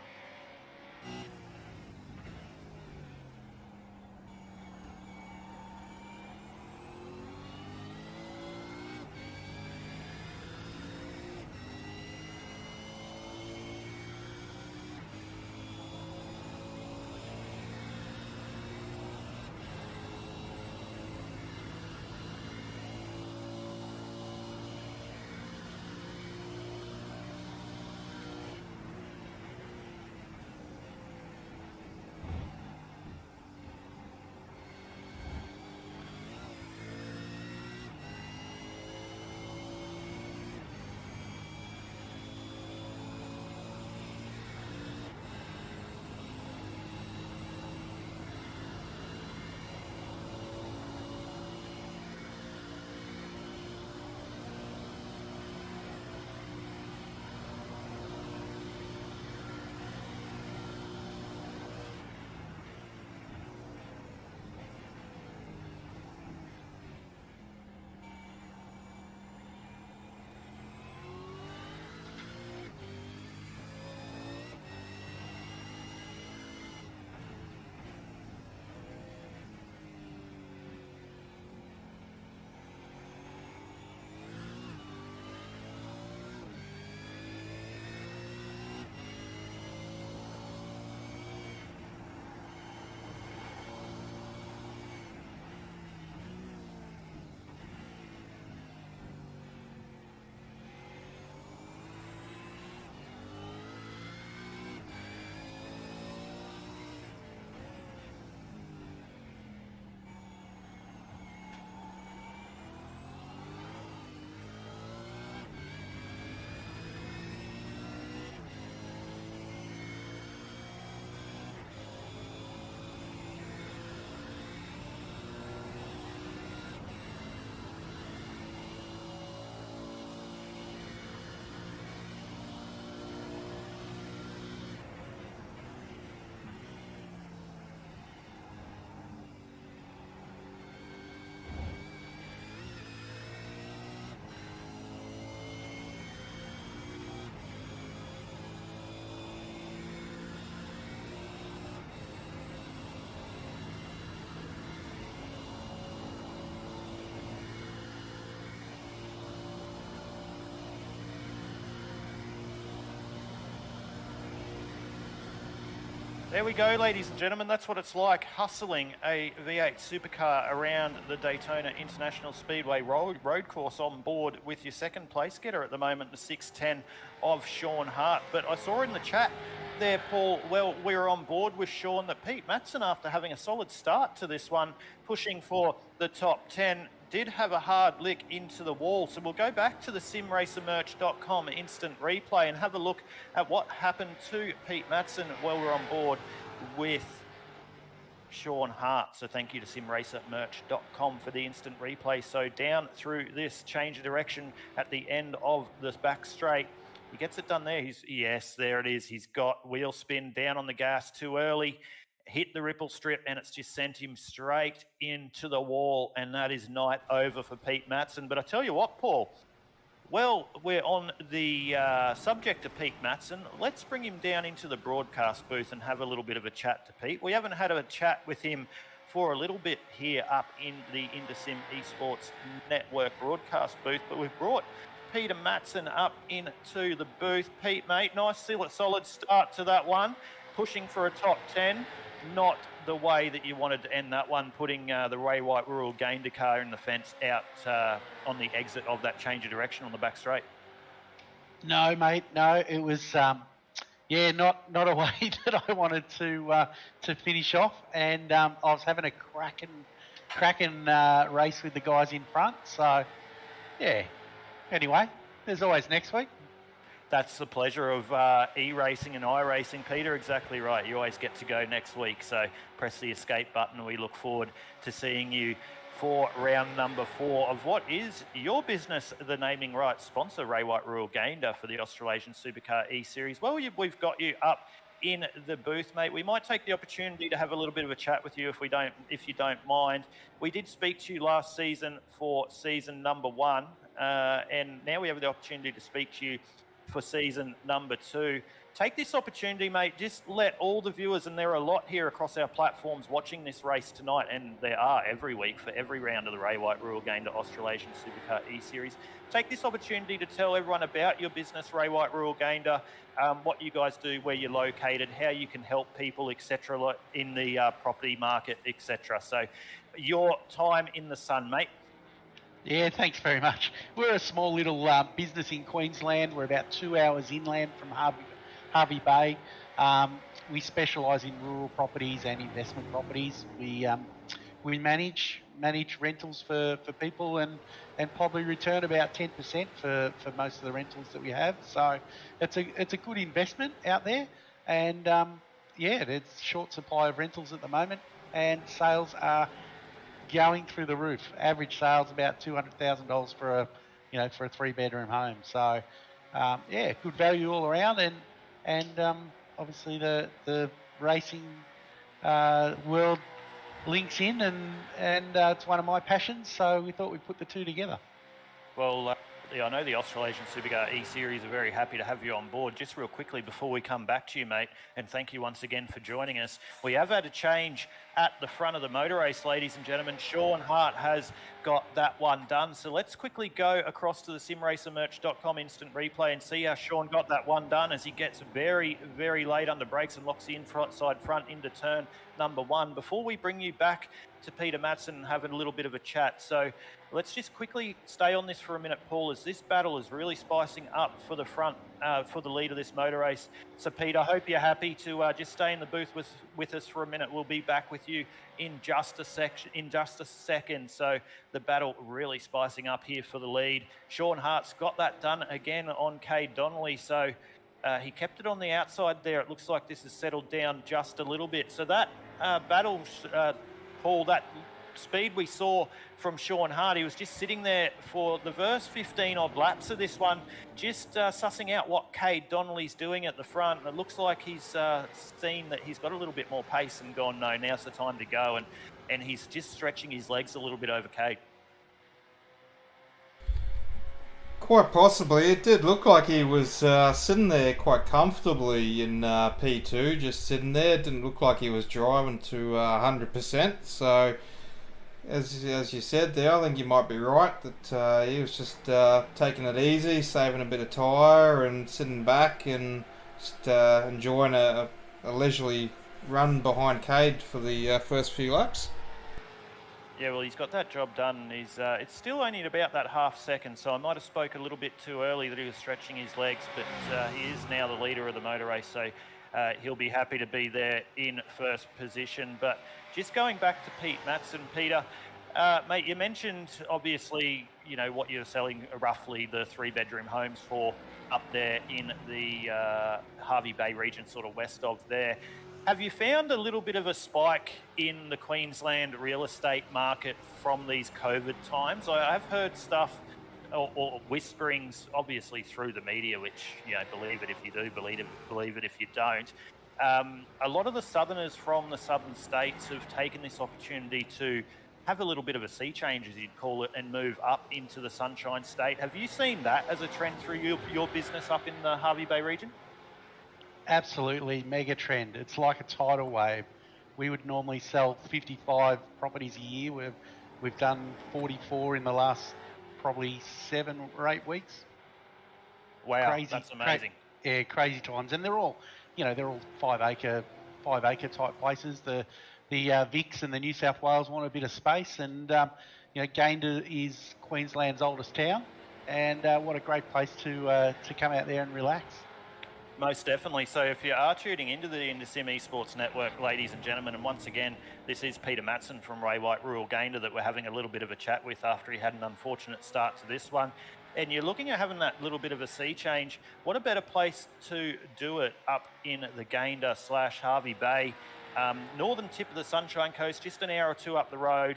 There we go, ladies and gentlemen. That's what it's like hustling a V8 supercar around the Daytona International Speedway road course on board with your second place getter at the moment, the 610 of Sean Hart. But I saw in the chat there, Paul, well, we were on board with Sean, that Pete Matson, after having a solid start to this one, pushing for the top 10, did have a hard lick into the wall. So we'll go back to the simracermerch.com instant replay and have a look at what happened to Pete Matson while we're on board with Sean Hart. So thank you to simracermerch.com for the instant replay. So down through this change of direction at the end of this back straight, he gets it done there. Yes, there it is. He's got wheel spin down on the gas too early, hit the ripple strip, and it's just sent him straight into the wall, and that is night over for Pete Matson. But I tell you what, Paul, well, we're on the subject of Pete Matson. Let's bring him down into the broadcast booth and have a little bit of a chat to Pete. We haven't had a chat with him for a little bit here up in the Intersim Esports Network broadcast booth, but we've brought Peter Matson up into the booth. Pete, mate, nice solid start to that one, pushing for a top 10. Not the way that you wanted to end that one, putting the RayWhite Rural Gayndah car in the fence out on the exit of that change of direction on the back straight. No, mate, no, it was not a way that I wanted to finish off, and I was having a cracking race with the guys in front. So yeah. Anyway, there's always next week. That's the pleasure of e-racing and iRacing, Peter. Exactly right. You always get to go next week. So press the escape button. We look forward to seeing you for round number 4 of what is your business, the naming rights sponsor, RayWhite Rural Gayndah, for the Australasian SUPERCAR eSeries. Well, we've got you up in the booth, mate. We might take the opportunity to have a little bit of a chat with you if you don't mind. We did speak to you last season for season number 1, and now we have the opportunity to speak to you for season number 2. Take this opportunity, mate. Just let all the viewers, and there are a lot here across our platforms watching this race tonight, and there are every week for every round of the RayWhite Rural Gayndah Australasian SUPERCAR eSeries. Take this opportunity to tell everyone about your business, RayWhite Rural Gayndah, what you guys do, where you're located, how you can help people, etc., in the property market, etc. So your time in the sun, mate. Yeah, thanks very much. We're a small little business in Queensland. We're about 2 hours inland from Harvey Bay. We specialise in rural properties and investment properties. We manage rentals for people and probably return about 10% for most of the rentals that we have. So it's a good investment out there, and there's short supply of rentals at the moment, and sales are going through the roof. Average sales about $200,000 for a 3-bedroom home. So good value all around, and obviously the racing world links in, and it's one of my passions. So we thought we'd put the two together. Well, I know the Australasian SUPERCAR eSeries are very happy to have you on board. Just real quickly before we come back to you, mate, and thank you once again for joining us. We have had a change at the front of the motor race, ladies and gentlemen. Sean Hart has got that one done. So let's quickly go across to the simracermerch.com instant replay and see how Sean got that one done as he gets very, very late under brakes and locks the inside front into turn number 1. Before we bring you back to Peter Matson and have a little bit of a chat. So let's just quickly stay on this for a minute, Paul, as this battle is really spicing up for the front, for the lead of this motor race. So, Pete, I hope you're happy to just stay in the booth with us for a minute. We'll be back with you in just a second. So the battle really spicing up here for the lead. Sean Hart's got that done again on Cade Donnelly. So he kept it on the outside there. It looks like this has settled down just a little bit. So that battle, Paul, that speed we saw from Sean Hart, he was just sitting there for the first 15 odd laps of this one, just sussing out what Cade Donnelly's doing at the front. And it looks like he's seen that he's got a little bit more pace and gone, no, now's the time to go. And he's just stretching his legs a little bit over Cade. Quite possibly. It did look like he was sitting there quite comfortably in P2, just sitting there. It didn't look like he was driving to 100%. So, as you said there, I think you might be right that he was just taking it easy, saving a bit of tyre and sitting back and just enjoying a leisurely run behind Cade for the first few laps. Yeah, well, he's got that job done. It's still only at about that half second, so I might have spoke a little bit too early that he was stretching his legs, but he is now the leader of the motor race, so he'll be happy to be there in first position. But just going back to Pete Matson, Peter, mate, you mentioned obviously, you know, what you're selling roughly the 3-bedroom homes for up there in the Hervey Bay region, sort of west of there. Have you found a little bit of a spike in the Queensland real estate market from these COVID times? I've heard stuff or whisperings, obviously through the media, which, you know, believe it if you do, believe it if you don't. A lot of the southerners from the southern states have taken this opportunity to have a little bit of a sea change, as you'd call it, and move up into the Sunshine State. Have you seen that as a trend through your business up in the Hervey Bay region? Absolutely, mega trend. It's like a tidal wave. We would normally sell 55 properties a year. We've done 44 in the last probably 7 or 8 weeks. Wow, that's amazing. Yeah, crazy times, and they're all 5 acre type places. The Vics and the New South Wales want a bit of space, and Gayndah is Queensland's oldest town, and what a great place to come out there and relax. Most definitely. So if you are tuning into the Sim Esports Network, ladies and gentlemen, and once again, this is Peter Matson from RayWhite Rural Gayndah that we're having a little bit of a chat with after he had an unfortunate start to this one. And you're looking at having that little bit of a sea change. What a better place to do it up in the Gayndah/Hervey Bay, northern tip of the Sunshine Coast, just an hour or two up the road.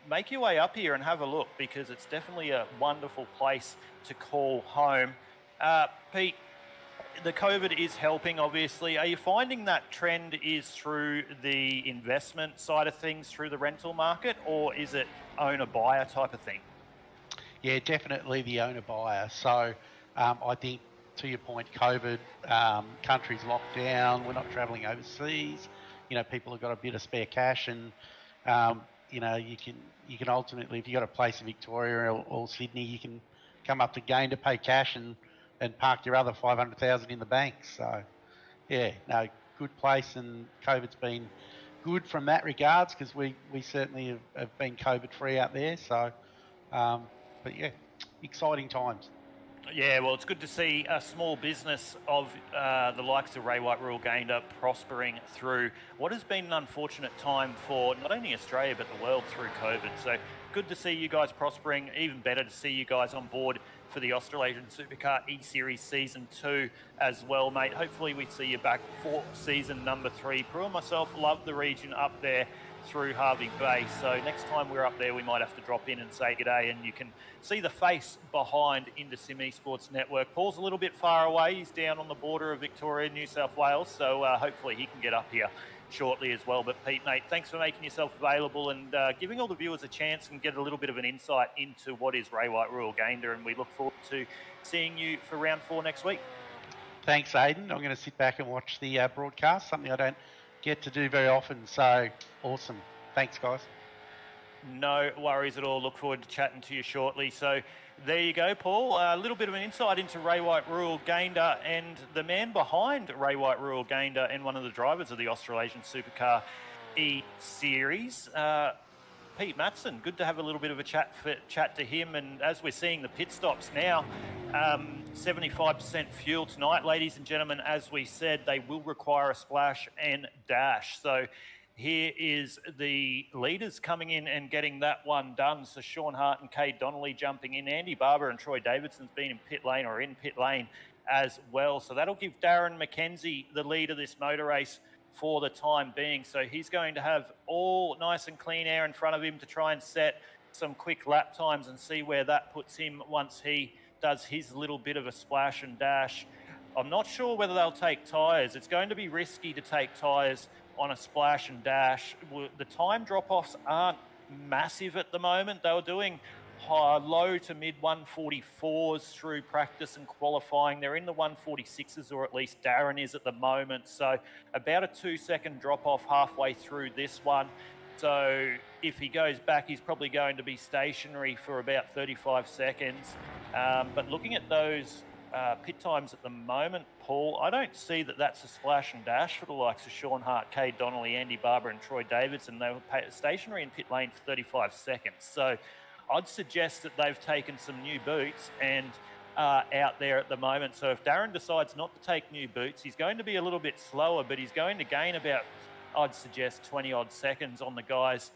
Make your way up here and have a look, because it's definitely a wonderful place to call home. Pete, the COVID is helping, obviously. Are you finding that trend is through the investment side of things, through the rental market, or is it owner-buyer type of thing? Yeah, definitely the owner-buyer. So I think, to your point, COVID, countries locked down, we're not travelling overseas. People have got a bit of spare cash, and you can ultimately, if you've got a place in Victoria or Sydney, you can come up to Gayndah, pay cash, and park your other 500,000 in the bank. So, yeah, no, good place, and COVID's been good from that regards, because we certainly have been COVID-free out there. So, but yeah, exciting times. Yeah, well, it's good to see a small business of the likes of RayWhite Rural Gayndah prospering through what has been an unfortunate time for not only Australia but the world through COVID. So good to see you guys prospering. Even better to see you guys on board for the Australasian SUPERCAR eSeries Season 2 as well, mate. Hopefully we see you back for season number 3. Prue and myself love the region up there through Hervey Bay, so next time we're up there we might have to drop in and say g'day, and you can see the face behind Sim Esports Network. Paul's a little bit far away. He's down on the border of Victoria and New South Wales, so hopefully he can get up here shortly as well. But Pete, mate, thanks for making yourself available and giving all the viewers a chance and get a little bit of an insight into what is RayWhite Rural Gayndah, and we look forward to seeing you for round 4 next week. Thanks, Aidan. I'm going to sit back and watch the broadcast, something I don't get to do very often, so awesome. Thanks, guys. No worries at all. Look forward to chatting to you shortly. So there you go, Paul. A little bit of an insight into RayWhite Rural Gayndah, and the man behind RayWhite Rural Gayndah and one of the drivers of the Australasian SUPERCAR eSeries, Pete Matson. Good to have a little bit of a chat to him. And as we're seeing the pit stops now, 75% fuel tonight, ladies and gentlemen. As we said, they will require a splash and dash. So here is the leaders coming in and getting that one done. So Sean Hart and Cade Donnelly jumping in. Andy Barber and Troy Davidson's been in pit lane as well. So that'll give Darren McKenzie the lead of this motor race for the time being. So he's going to have all nice and clean air in front of him to try and set some quick lap times and see where that puts him once he does his little bit of a splash and dash. I'm not sure whether they'll take tyres. It's going to be risky to take tyres on a splash and dash. The time drop-offs aren't massive at the moment. They were doing low to mid 144s through practice and qualifying. They're in the 146s, or at least Darren is at the moment. So about a 2-second drop-off halfway through this one. So if he goes back, he's probably going to be stationary for about 35 seconds. But looking at those pit times at the moment, Paul, I don't see that that's a splash and dash for the likes of Sean Hart, Cade Donnelly, Andy Barber and Troy Davidson. They were stationary in pit lane for 35 seconds. So I'd suggest that they've taken some new boots and out there at the moment. So if Darren decides not to take new boots, he's going to be a little bit slower, but he's going to gain about, I'd suggest, 20-odd seconds on the guys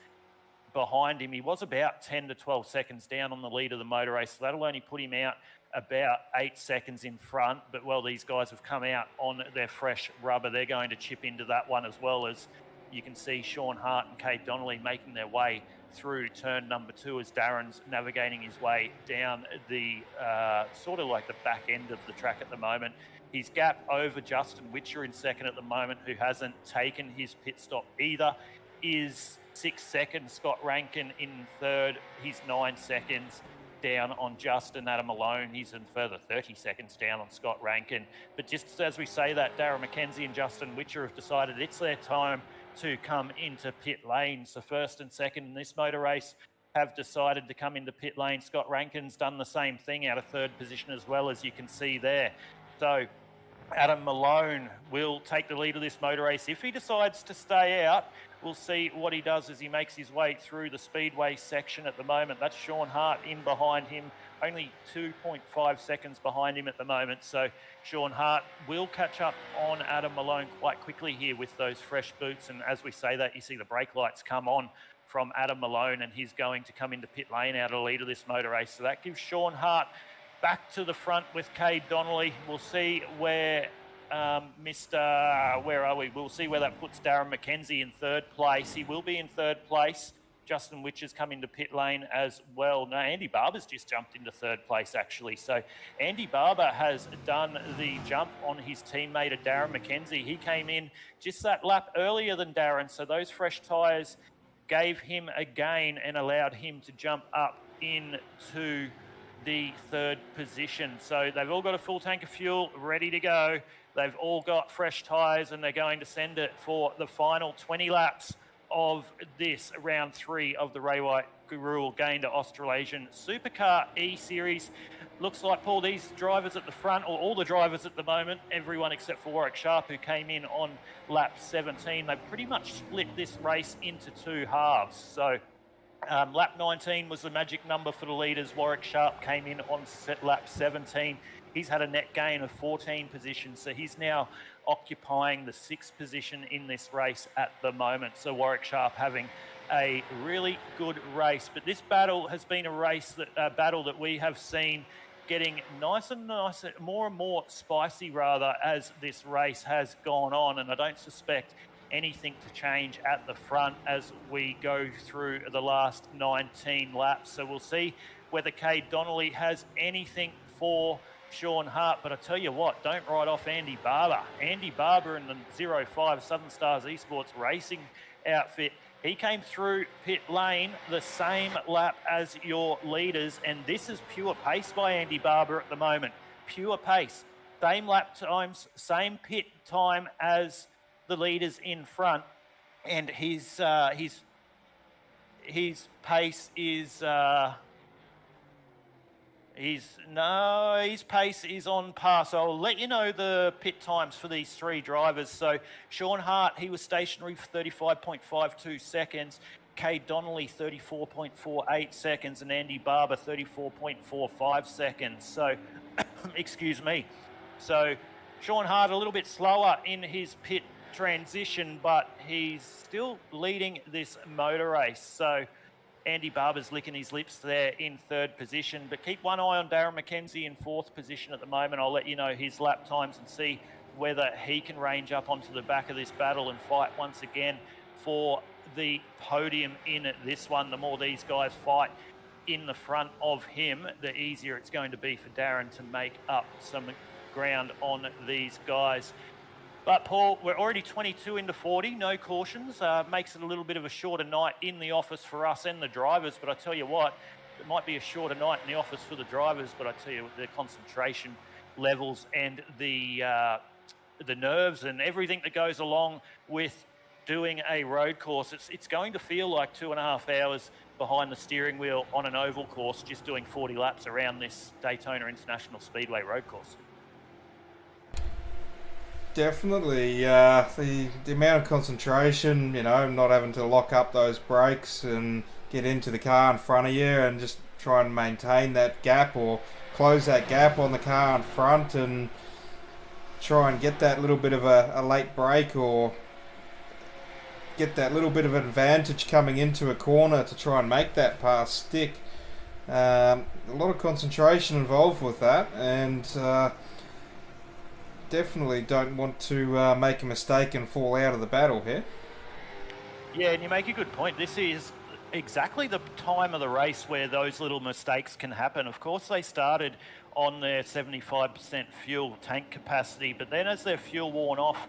behind him. He was about 10 to 12 seconds down on the lead of the motor race, so that'll only put him out about 8 seconds in front. But, well, these guys have come out on their fresh rubber. They're going to chip into that one, as well as you can see Sean Hart and Cade Donnelly making their way through turn number 2 as Darren's navigating his way down the sort of like the back end of the track at the moment. His gap over Justin Witcher in second at the moment, who hasn't taken his pit stop either, is 6 seconds. Scott Rankin in third, he's 9 seconds down on Justin. Adam Malone, he's in further 30 seconds down on Scott Rankin. But just as we say that, Darren McKenzie and Justin Witcher have decided it's their time to come into pit lane. So first and second in this motor race have decided to come into pit lane. Scott Rankin's done the same thing out of third position as well, as you can see there. So Adam Malone will take the lead of this motor race. If he decides to stay out, we'll see what he does as he makes his way through the speedway section at the moment. That's Sean Hart in behind him, only 2.5 seconds behind him at the moment. So Sean Hart will catch up on Adam Malone quite quickly here with those fresh boots. And as we say that, you see the brake lights come on from Adam Malone, and he's going to come into pit lane out of the lead of this motor race. So that gives Sean Hart back to the front with Cade Donnelly. We'll see where We'll see where that puts Darren McKenzie in third place. He will be in third place. Justin Witcher's come into pit lane as well. No, Andy Barber's just jumped into third place, actually. So Andy Barber has done the jump on his teammate of Darren McKenzie. He came in just that lap earlier than Darren, so those fresh tyres gave him a gain and allowed him to jump up into the third position. So they've all got a full tank of fuel ready to go. They've all got fresh tyres, and they're going to send it for the final 20 laps of this round 3 of the RayWhite Gayndah Australasian Supercar eSeries. Looks like, Paul, these drivers at the front, or all the drivers at the moment, everyone except for Warwick Sharp, who came in on lap 17, they pretty much split this race into 2 halves. So lap 19 was the magic number for the leaders. Warwick Sharp came in on lap 17. He's had a net gain of 14 positions, so he's now occupying the 6th position in this race at the moment. So Warwick Sharp having a really good race. But this battle has been a battle that we have seen getting nicer and nicer, more and more spicy rather, as this race has gone on. And I don't suspect anything to change at the front as we go through the last 19 laps. So we'll see whether Cade Donnelly has anything for Sean Hart. But I tell you what, don't write off Andy Barber. Andy Barber in the 05 Southern Stars Esports Racing outfit. He came through pit lane the same lap as your leaders, and this is pure pace by Andy Barber at the moment. Pure pace. Same lap times, same pit time as the leaders in front, and his pace is his pace is on par. So I'll let you know the pit times for these 3 drivers. So Sean Hart, he was stationary for 35.52 seconds. Cade Donnelly, 34.48 seconds, and Andy Barber, 34.45 seconds. So, excuse me. So Sean Hart a little bit slower in his pit transition, but he's still leading this motor race. So Andy Barber's licking his lips there in 3rd position, but keep one eye on Darren McKenzie in 4th position at the moment. I'll let you know his lap times and see whether he can range up onto the back of this battle and fight once again for the podium in this one. The more these guys fight in the front of him, the easier it's going to be for Darren to make up some ground on these guys. But Paul, we're already 22 into 40, no cautions. Makes it a little bit of a shorter night in the office for us and the drivers. But I tell you what, it might be a shorter night in the office for the drivers, but I tell you, the concentration levels and the nerves and everything that goes along with doing a road course, it's going to feel like 2.5 hours behind the steering wheel on an oval course, just doing 40 laps around this Daytona International Speedway road course. Definitely. The amount of concentration, not having to lock up those brakes and get into the car in front of you and just try and maintain that gap or close that gap on the car in front and try and get that little bit of a late break or get that little bit of advantage coming into a corner to try and make that pass stick. A lot of concentration involved with that, and definitely don't want to make a mistake and fall out of the battle here. Yeah, and you make a good point. This is exactly the time of the race where those little mistakes can happen. Of course, they started on their 75% fuel tank capacity, but then as their fuel wore off,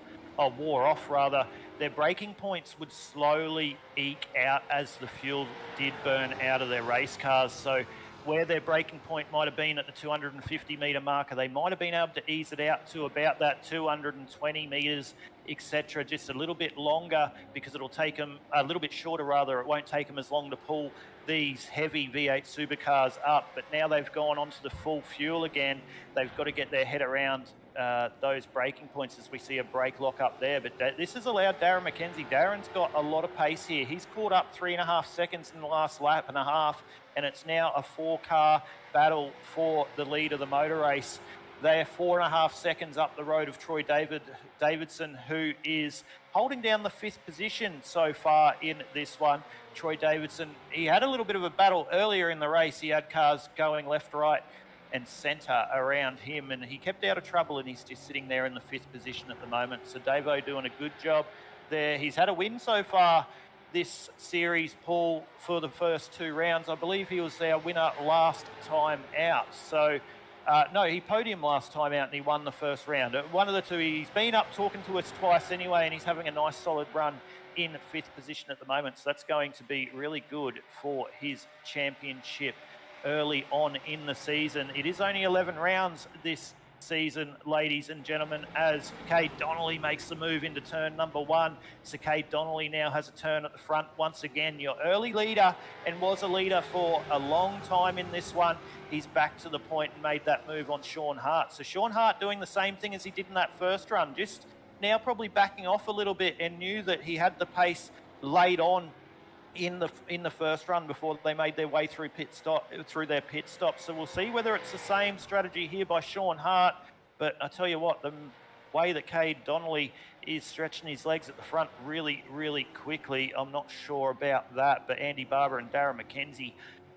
their braking points would slowly eke out as the fuel did burn out of their race cars. So where their braking point might have been at the 250 metre marker, they might have been able to ease it out to about that 220 metres, etc., just a little bit longer, because it'll take them a little bit shorter, rather. It won't take them as long to pull these heavy V8 supercars up. But now they've gone onto the full fuel again. They've got to get their head around those braking points, as we see a brake lock up there. But this has allowed Darren McKenzie. Darren's got a lot of pace here. He's caught up 3.5 seconds in the last lap and a half, and it's now a 4-car battle for the lead of the motor race. They're 4.5 seconds up the road of Troy Davidson, who is holding down the 5th position so far in this one. Troy Davidson, he had a little bit of a battle earlier in the race. He had cars going left, right, and centre around him, and he kept out of trouble, and he's just sitting there in the 5th position at the moment. So Davo doing a good job there. He's had a win so far this series, Paul, for the first 2 rounds. I believe he was our winner last time out. So, no, he podiumed last time out and he won the first round. One of the two. He's been up talking to us twice anyway, and he's having a nice solid run in 5th position at the moment. So that's going to be really good for his championship early on in the season. It is only 11 rounds this season, ladies and gentlemen, as Cade Donnelly makes the move into turn number 1. So Cade Donnelly now has a turn at the front once again. Your early leader, and was a leader for a long time in this one. He's back to the point and made that move on Sean Hart. So Sean Hart doing the same thing as he did in that first run, just now probably backing off a little bit, and knew that he had the pace laid on in the first run before they made their way through their pit stop. So we'll see whether it's the same strategy here by Sean Hart. But I tell you what, the way that Cade Donnelly is stretching his legs at the front really, really quickly, I'm not sure about that. But Andy Barber and Darren McKenzie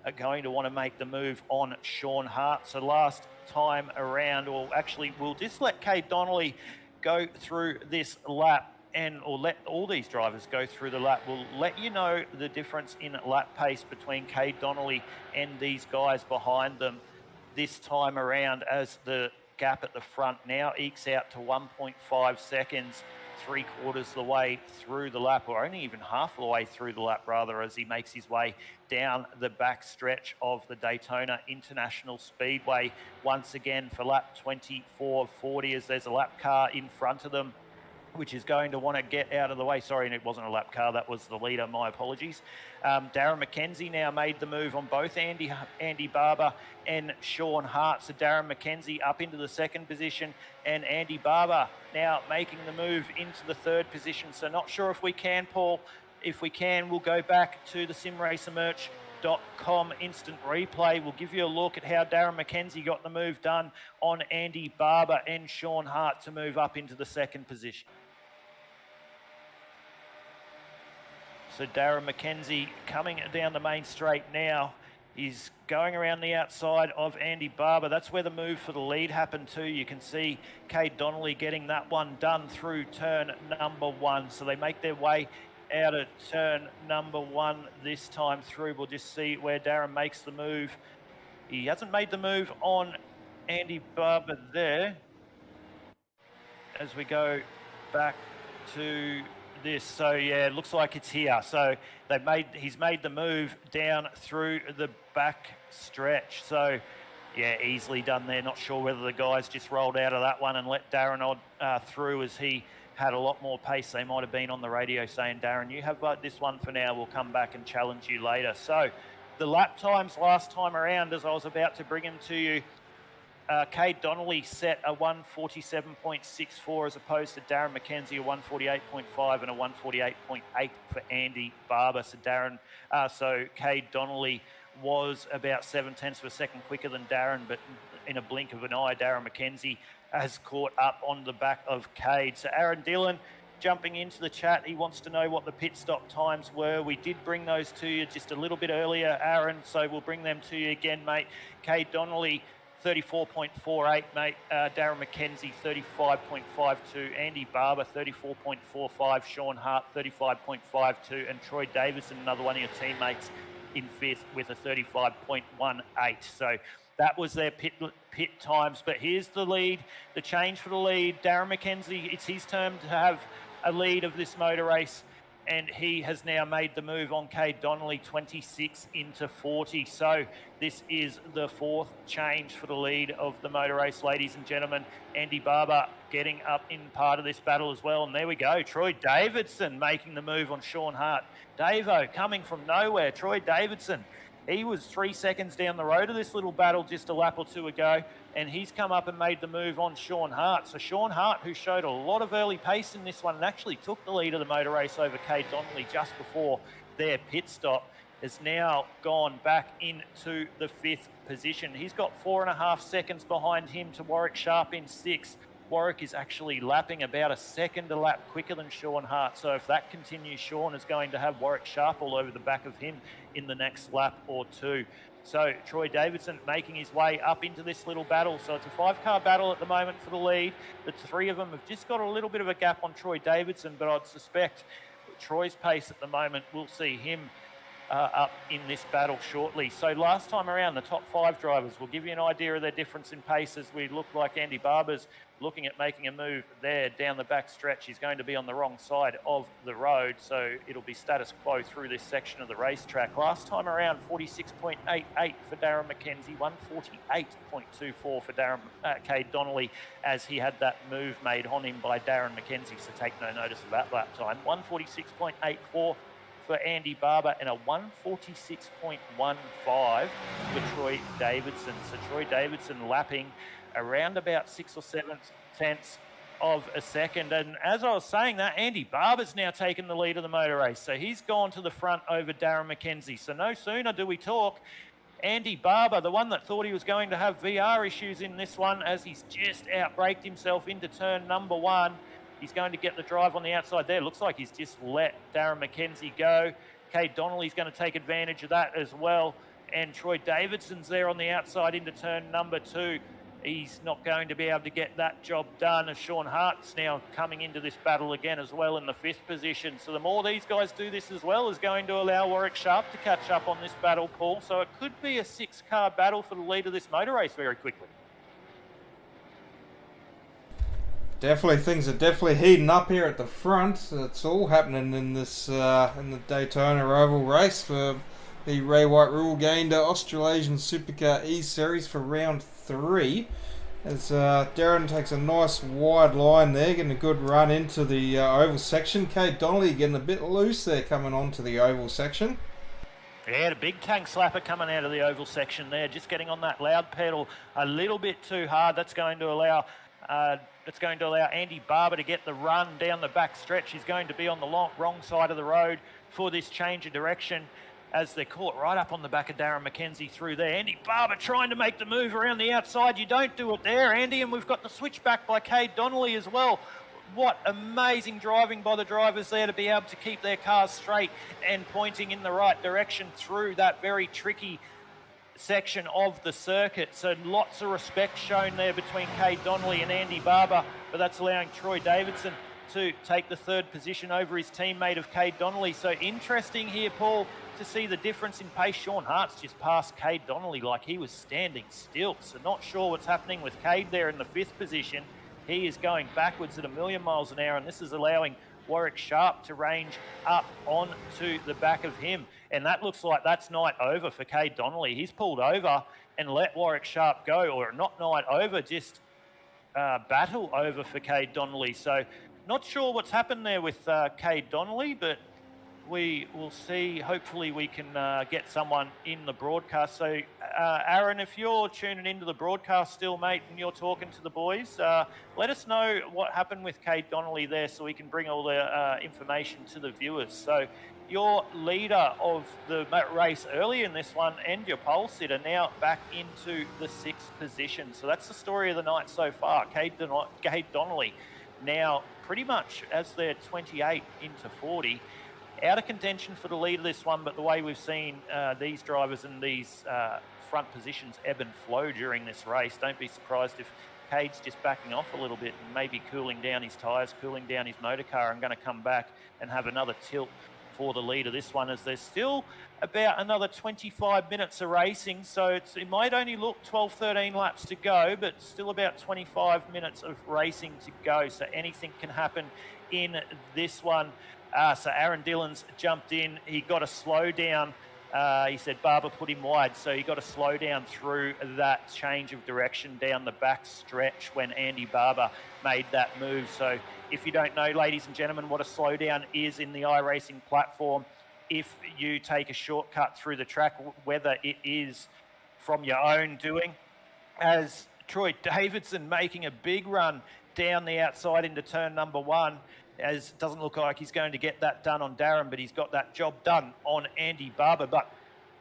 are going to want to make the move on Sean Hart. So last time around, or actually we'll just let Cade Donnelly go through this lap, or let all these drivers go through the lap. We'll let you know the difference in lap pace between Cade Donnelly and these guys behind them this time around, as the gap at the front now ekes out to 1.5 seconds, 3/4 of the way through the lap, or only even half the way through the lap, rather, as he makes his way down the back stretch of the Daytona International Speedway once again for lap 24.40, as there's a lap car in front of them, which is going to want to get out of the way. Sorry, and it wasn't a lap car, that was the leader, my apologies. Darren McKenzie now made the move on both Andy Barber and Sean Hart. So Darren McKenzie up into the 2nd position, and Andy Barber now making the move into the 3rd position. So not sure if we can, Paul. If we can, we'll go back to the simracermerch.com instant replay. We'll give you a look at how Darren McKenzie got the move done on Andy Barber and Sean Hart to move up into the 2nd position. So Darren McKenzie coming down the main straight now. He's going around the outside of Andy Barber. That's where the move for the lead happened too. You can see Cade Donnelly getting that one done through turn number 1. So they make their way out of turn number 1 this time through. We'll just see where Darren makes the move. He hasn't made the move on Andy Barber there. As we go back to this, so yeah, it looks like it's here. So he's made the move down through the back stretch. So yeah, easily done there. Not sure whether the guys just rolled out of that one and let Darren through, as he had a lot more pace. They might have been on the radio saying, Darren, you have this one for now, we'll come back and challenge you later. So the lap times last time around, as I was about to bring them to you, Cade Donnelly set a 147.64 as opposed to Darren McKenzie, a 148.5 and a 148.8 for Andy Barber. So Cade Donnelly was about 0.7 of a second quicker than Darren, but in a blink of an eye, Darren McKenzie has caught up on the back of Cade. So Aaron Dillon jumping into the chat, he wants to know what the pit stop times were. We did bring those to you just a little bit earlier, Aaron, so we'll bring them to you again, mate. Cade Donnelly, 34.48, mate. Darren McKenzie, 35.52. Andy Barber, 34.45. Sean Hart, 35.52. And Troy Davidson, another one of your teammates, in fifth with a 35.18. So that was their pit times. But here's the lead, the change for the lead. Darren McKenzie, it's his turn to have a lead of this motor race, and he has now made the move on Cade Donnelly, 26 into 40. So this is the fourth change for the lead of the motor race, ladies and gentlemen. Andy Barber getting up in part of this battle as well. And there we go, Troy Davidson making the move on Sean Hart. Davo coming from nowhere, Troy Davidson. He was 3 seconds down the road of this little battle just a lap or two ago, and he's come up and made the move on Sean Hart. So Sean Hart, who showed a lot of early pace in this one and actually took the lead of the motor race over Cade Donnelly just before their pit stop, has now gone back into the fifth position. He's got 4.5 seconds behind him to Warwick Sharp in sixth. Warwick is actually lapping about a second a lap quicker than Sean Hart. So if that continues, Sean is going to have Warwick Sharp all over the back of him in the next lap or two. So Troy Davidson making his way up into this little battle. So it's a 5-car battle at the moment for the lead. The three of them have just got a little bit of a gap on Troy Davidson, but I'd suspect Troy's pace at the moment, we'll see him up in this battle shortly. So last time around, the top 5 drivers will give you an idea of their difference in pace, as we look like Andy Barber's looking at making a move there down the back stretch. He's going to be on the wrong side of the road, so it'll be status quo through this section of the racetrack. Last time around, 46.88 for Darren McKenzie, 148.24 for Cade Donnelly, as he had that move made on him by Darren McKenzie, so take no notice of that lap time. 146.84 for Andy Barber and a 146.15 for Troy Davidson. So Troy Davidson lapping around about 6 or 7 tenths of a second. And as I was saying that, Andy Barber's now taken the lead of the motor race. So he's gone to the front over Darren McKenzie. So no sooner do we talk, Andy Barber, the one that thought he was going to have VR issues in this one, as he's just outbraked himself into turn number 1. He's going to get the drive on the outside there. Looks like he's just let Darren McKenzie go. Cade Donnelly's going to take advantage of that as well. And Troy Davidson's there on the outside into turn number 2. He's not going to be able to get that job done, as Sean Hart's now coming into this battle again as well in the 5th position. So the more these guys do this as well is going to allow Warwick Sharp to catch up on this battle, Paul. So it could be a 6-car battle for the lead of this motor race very quickly. Definitely, things are definitely heating up here at the front. It's all happening in this in the Daytona Roval race for the RayWhite Rule Gayndah Australasian SUPERCAR eSeries for round 3. As Darren takes a nice wide line there, getting a good run into the oval section. Cade Donnelly getting a bit loose there coming on to the oval section. Yeah, a big tank slapper coming out of the oval section there, just getting on that loud pedal a little bit too hard. That's going to allow Andy Barber to get the run down the back stretch. He's going to be on the wrong side of the road for this change of direction, as they're caught right up on the back of Darren McKenzie through there. Andy Barber trying to make the move around the outside. You don't do it there, Andy, and we've got the switchback by Cade Donnelly as well. What amazing driving by the drivers there to be able to keep their cars straight and pointing in the right direction through that very tricky section of the circuit. So lots of respect shown there between Cade Donnelly and Andy Barber, but that's allowing Troy Davidson to take the 3rd position over his teammate of Cade Donnelly. So interesting here, Paul, to see the difference in pace. Sean Hart's just passed Cade Donnelly like he was standing still. So not sure what's happening with Cade there in the 5th position. He is going backwards at 1,000,000 miles an hour, and this is allowing Warwick Sharp to range up onto the back of him. And that looks like that's night over for Cade Donnelly. He's pulled over and let Warwick Sharp go, or not night over, just battle over for Cade Donnelly. So not sure what's happened there with Cade Donnelly, but we will see. Hopefully we can get someone in the broadcast. So, Aaron, if you're tuning into the broadcast still, mate, and you're talking to the boys, let us know what happened with Kate Donnelly there so we can bring all the information to the viewers. So your leader of the race early in this one and your pole sitter now back into the 6th position. So that's the story of the night so far. Kate Donnelly now pretty much as they're 28 into 40. Out of contention for the lead of this one, but the way we've seen these drivers in these front positions ebb and flow during this race, don't be surprised if Cade's just backing off a little bit and maybe cooling down his tyres, cooling down his motor car, and going to come back and have another tilt for the lead of this one, as there's still about another 25 minutes of racing. So it might only look 12, 13 laps to go, but still about 25 minutes of racing to go. So anything can happen in this one. So Aaron Dillon's jumped in. He got a slow down. He said Barber put him wide, so he got a slow down through that change of direction down the back stretch when Andy Barber made that move. So if you don't know, ladies and gentlemen, what a slowdown is in the iRacing platform, if you take a shortcut through the track, whether it is from your own doing, as Troy Davidson making a big run down the outside into turn number 1, as it doesn't look like he's going to get that done on Darren, but he's got that job done on Andy Barber. But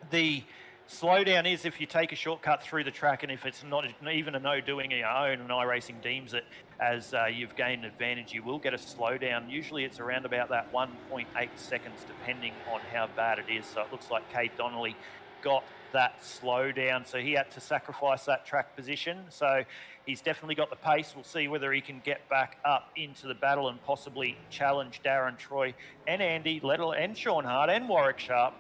the slowdown is if you take a shortcut through the track, and if it's not even a no doing of your own, and iRacing deems it as you've gained an advantage, you will get a slowdown. Usually it's around about that 1.8 seconds, depending on how bad it is. So it looks like Kate Donnelly got that slowdown, so he had to sacrifice that track position. So he's definitely got the pace. We'll see whether he can get back up into the battle and possibly challenge Darren, Troy and Andy, and Sean Hart and Warwick Sharp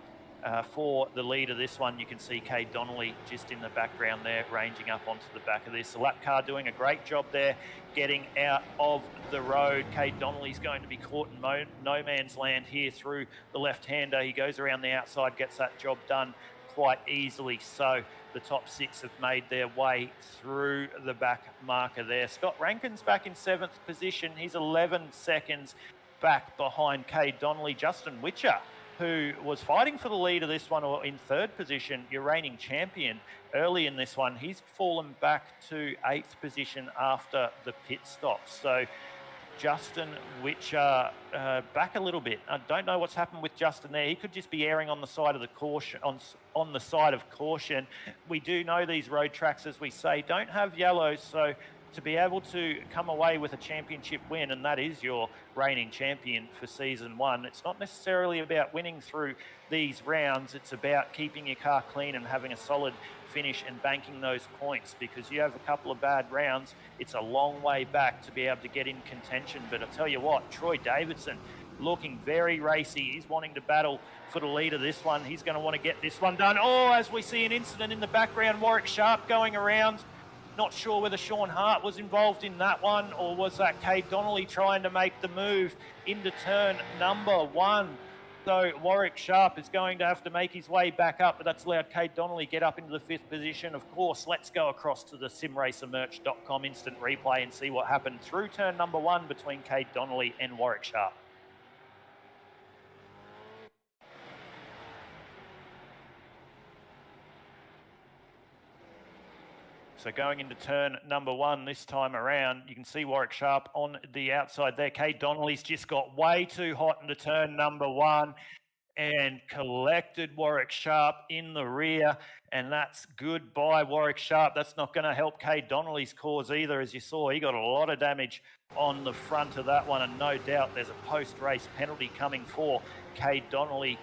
for the lead of this one. You can see Kate Donnelly just in the background there, ranging up onto the back of this. The lap car doing a great job there, getting out of the road. Kate Donnelly's going to be caught in no man's land here through the left-hander. He goes around the outside, gets that job done quite easily. So the top 6 have made their way through the back marker there. Scott Rankin's back in 7th position. He's 11 seconds back behind Kate Donnelly. Justin Witcher, who was fighting for the lead of this one, or in 3rd position, your reigning champion early in this one, he's fallen back to 8th position after the pit stop. So Justin Witcher back a little bit. I don't know what's happened with Justin there. He could just be erring on the side of the caution, on the side of caution. We do know these road tracks, as we say, don't have yellows, so to be able to come away with a championship win, and that is your reigning champion for season 1, it's not necessarily about winning through these rounds. It's about keeping your car clean and having a solid finish and banking those points, because you have a couple of bad rounds, it's a long way back to be able to get in contention. But I tell you what, Troy Davidson looking very racy. He's wanting to battle for the lead of this one. He's going to want to get this one done. Oh, as we see an incident in the background, Warwick Sharp going around. Not sure whether Sean Hart was involved in that one, or was that Kate Donnelly trying to make the move into turn number 1. So Warwick Sharp is going to have to make his way back up, but that's allowed Kate Donnelly get up into the 5th position. Of course, let's go across to the simracermerch.com instant replay and see what happened through turn number 1 between Kate Donnelly and Warwick Sharp. So going into turn number 1 this time around, you can see Warwick Sharp on the outside there. Kate Donnelly's just got way too hot into turn number 1 and collected Warwick Sharp in the rear. And that's goodbye, Warwick Sharp. That's not going to help Kate Donnelly's cause either. As you saw, he got a lot of damage on the front of that one. And no doubt there's a post-race penalty coming for Kate Donnelly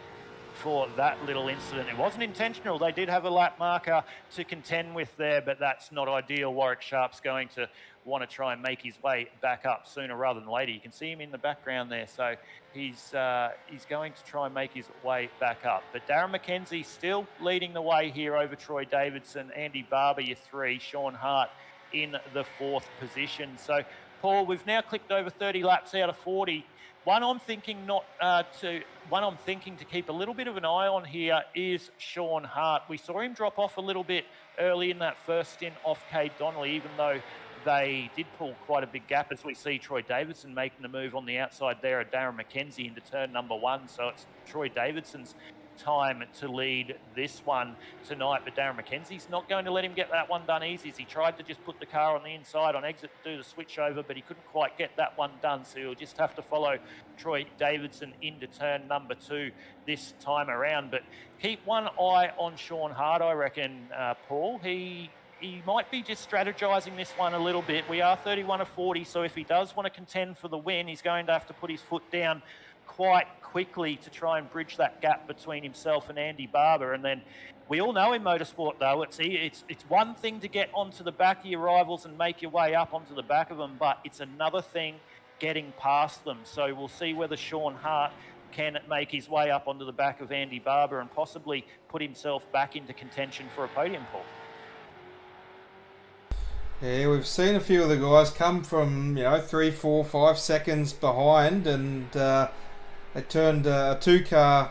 for that little incident. It wasn't intentional. They did have a lap marker to contend with there, but that's not ideal. Warwick Sharp's going to want to try and make his way back up sooner rather than later. You can see him in the background there, so he's going to try and make his way back up. But Darren McKenzie still leading the way here over Troy Davidson, Andy Barber, your 3, Sean Hart in the 4th position. So, Paul, we've now clicked over 30 laps out of 40. One I'm thinking to keep a little bit of an eye on here is Sean Hart. We saw him drop off a little bit early in that first stint off Kate Donnelly, even though they did pull quite a big gap, as we see Troy Davidson making the move on the outside there at Darren McKenzie into turn number 1. So it's Troy Davidson's time to lead this one tonight, but Darren McKenzie's not going to let him get that one done easy. He tried to just put the car on the inside on exit to do the switch over, but he couldn't quite get that one done, so he'll just have to follow Troy Davidson into turn number 2 this time around. But keep one eye on Sean Hart, I reckon, Paul. He might be just strategizing this one a little bit. We are 31 of 40, so if he does want to contend for the win, he's going to have to put his foot down quite quickly to try and bridge that gap between himself and Andy Barber. And then we all know in motorsport, though, it's one thing to get onto the back of your rivals and make your way up onto the back of them, but it's another thing getting past them. So we'll see whether Sean Hart can make his way up onto the back of Andy Barber and possibly put himself back into contention for a podium, Paul. Yeah, we've seen a few of the guys come from 3, 4, 5 seconds behind, and they turned a 2-car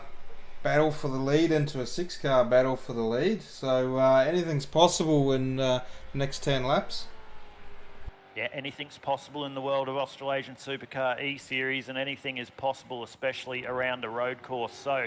battle for the lead into a 6-car battle for the lead. So anything's possible in the next 10 laps. Yeah, anything's possible in the world of Australasian Supercar eSeries, and anything is possible, especially around a road course. So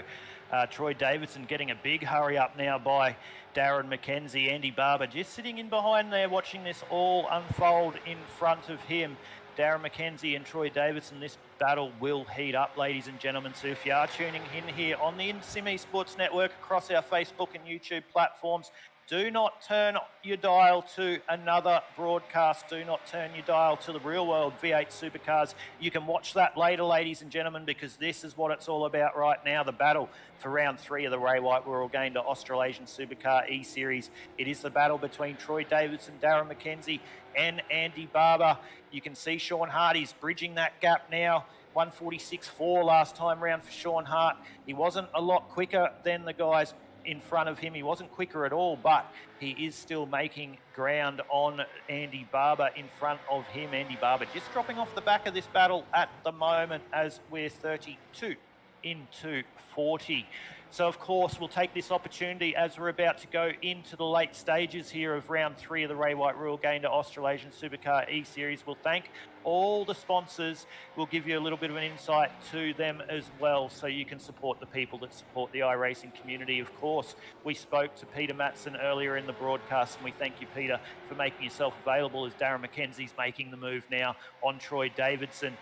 Troy Davidson getting a big hurry up now by Darren McKenzie. Andy Barber just sitting in behind there, watching this all unfold in front of him. Darren McKenzie and Troy Davidson, this battle will heat up, ladies and gentlemen. So if you are tuning in here on the InSim Sports Network across our Facebook and YouTube platforms, do not turn your dial to another broadcast. Do not turn your dial to the Real World V8 Supercars. You can watch that later, ladies and gentlemen, because this is what it's all about right now, the battle for round 3 of the RayWhite Gayndah Australasian Supercar eSeries. It is the battle between Troy Davidson, Darren McKenzie and Andy Barber. You can see Sean Hart is bridging that gap now. 146.4 last time round for Sean Hart. He wasn't a lot quicker than the guys in front of him. He wasn't quicker at all, but he is still making ground on Andy Barber in front of him. Andy Barber just dropping off the back of this battle at the moment as we're 32 into 40. So, of course, we'll take this opportunity as we're about to go into the late stages here of round 3 of the RayWhite Gayndah Australasian Supercar eSeries. We'll thank all the sponsors. We'll give you a little bit of an insight to them as well, so you can support the people that support the iRacing community. Of course, we spoke to Peter Matson earlier in the broadcast, and we thank you, Peter, for making yourself available as Darren McKenzie's making the move now on Troy Davidson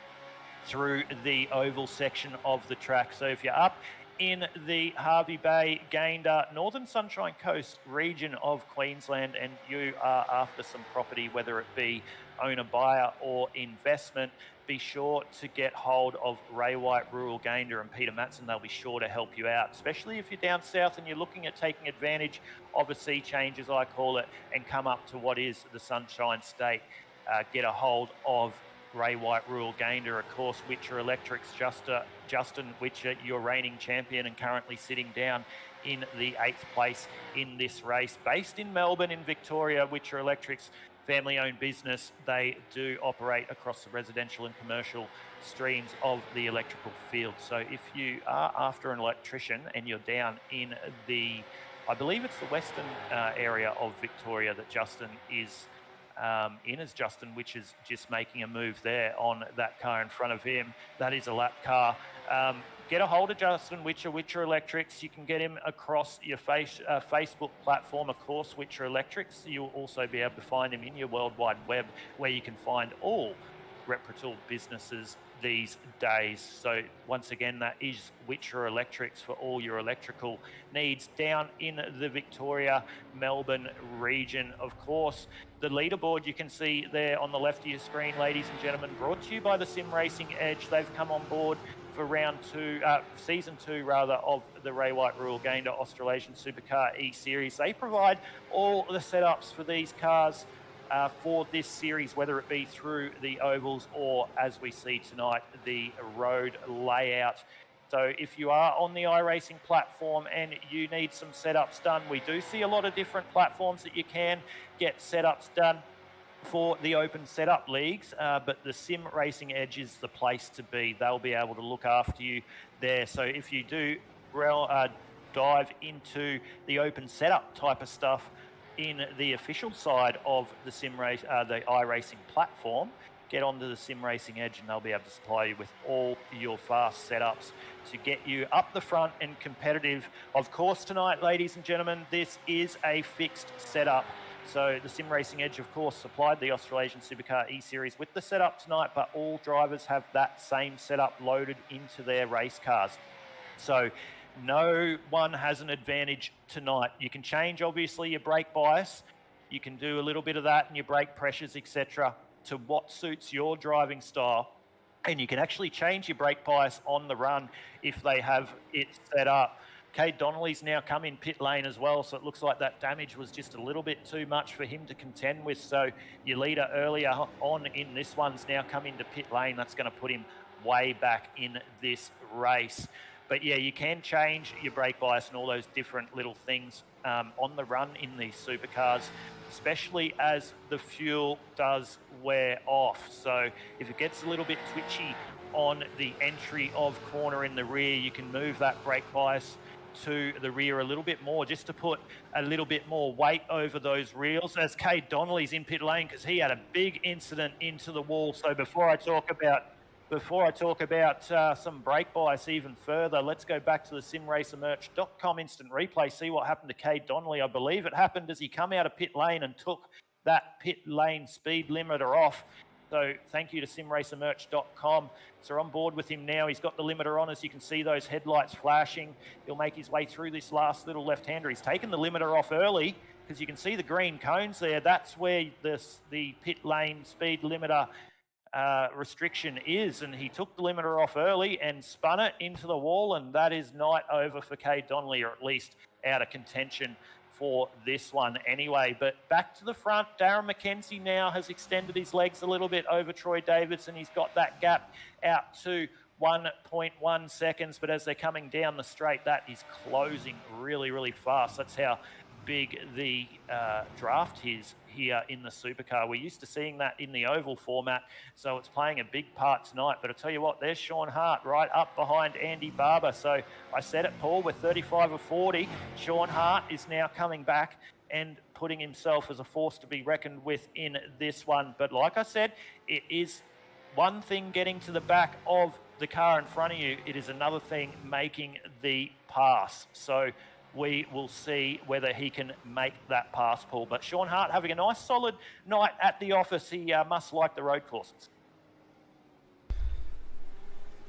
through the oval section of the track. So if you're up in the Hervey Bay, Gayndah, Northern Sunshine Coast region of Queensland, and you are after some property, whether it be owner, buyer or investment, be sure to get hold of RayWhite Gayndah and Peter Matson. They'll be sure to help you out, especially if you're down south and you're looking at taking advantage of a sea change, as I call it, and come up to what is the Sunshine State. Get a hold of RayWhite Gayndah, of course, Witcher Electrics, Justin Witcher, your reigning champion and currently sitting down in the 8th place in this race. Based in Melbourne in Victoria, Witcher Electrics, family-owned business. They do operate across the residential and commercial streams of the electrical field. So if you are after an electrician and you're down in the, I believe it's the western area of Victoria that Justin is in, as Justin, which is just making a move there on that car in front of him. That is a lap car. Get a hold of Justin Witcher Electrics. You can get him across your Facebook platform, of course, Witcher Electrics. You'll also be able to find him in your World Wide Web, where you can find all reputable businesses these days. So once again, that is Witcher Electrics for all your electrical needs down in the Victoria, Melbourne region. Of course, the leaderboard you can see there on the left of your screen, ladies and gentlemen, brought to you by the Sim Racing Edge. They've come on board for season 2 of the RayWhite Gayndah Australasian Supercar eSeries. They provide all the setups for these cars for this series, whether it be through the ovals or, as we see tonight, the road layout. So if you are on the iRacing platform and you need some setups done, we do see a lot of different platforms that you can get setups done for the open setup leagues, but the Sim Racing Edge is the place to be. They'll be able to look after you there. So if you do dive into the open setup type of stuff in the official side of the the iRacing platform, get onto the Sim Racing Edge and they'll be able to supply you with all your fast setups to get you up the front and competitive. Of course, tonight, ladies and gentlemen, this is a fixed setup. So the Sim Racing Edge, of course, supplied the Australasian Supercar eSeries with the setup tonight, but all drivers have that same setup loaded into their race cars. So no one has an advantage tonight. You can change, obviously, your brake bias. You can do a little bit of that and your brake pressures, etc., to what suits your driving style. And you can actually change your brake bias on the run if they have it set up. Cade Donnelly's now come in pit lane as well, so it looks like that damage was just a little bit too much for him to contend with. So your leader earlier on in this one's now come into pit lane. That's going to put him way back in this race. But yeah, you can change your brake bias and all those different little things on the run in these supercars, especially as the fuel does wear off. So if it gets a little bit twitchy on the entry of corner in the rear, you can move that brake bias to the rear a little bit more, just to put a little bit more weight over those reels. As Cade Donnelly's in pit lane, because he had a big incident into the wall. So before I talk about some brake bias even further, let's go back to the simracermerch.com instant replay, see what happened to Cade Donnelly. I believe it happened as he come out of pit lane and took that pit lane speed limiter off. So thank you to simracermerch.com. So we're on board with him now. He's got the limiter on, as you can see those headlights flashing. He'll make his way through this last little left-hander. He's taken the limiter off early because you can see the green cones there. That's where the pit lane speed limiter restriction is, and he took the limiter off early and spun it into the wall, and that is night over for Cade Donnelly, or at least out of contention for this one anyway. But back to the front, Darren McKenzie now has extended his legs a little bit over Troy Davidson. He's got that gap out to 1.1 seconds, but as they're coming down the straight, that is closing really, really fast. That's how big the draft is here in the supercar. We're used to seeing that in the oval format, so it's playing a big part tonight. But I tell you what, there's Sean Hart right up behind Andy Barber. So I said it, Paul, with 35 of 40, Sean Hart is now coming back and putting himself as a force to be reckoned with in this one. But like I said, it is one thing getting to the back of the car in front of you. It is another thing making the pass. So we will see whether he can make that pass, Paul. But Sean Hart having a nice solid night at the office. He must like the road courses.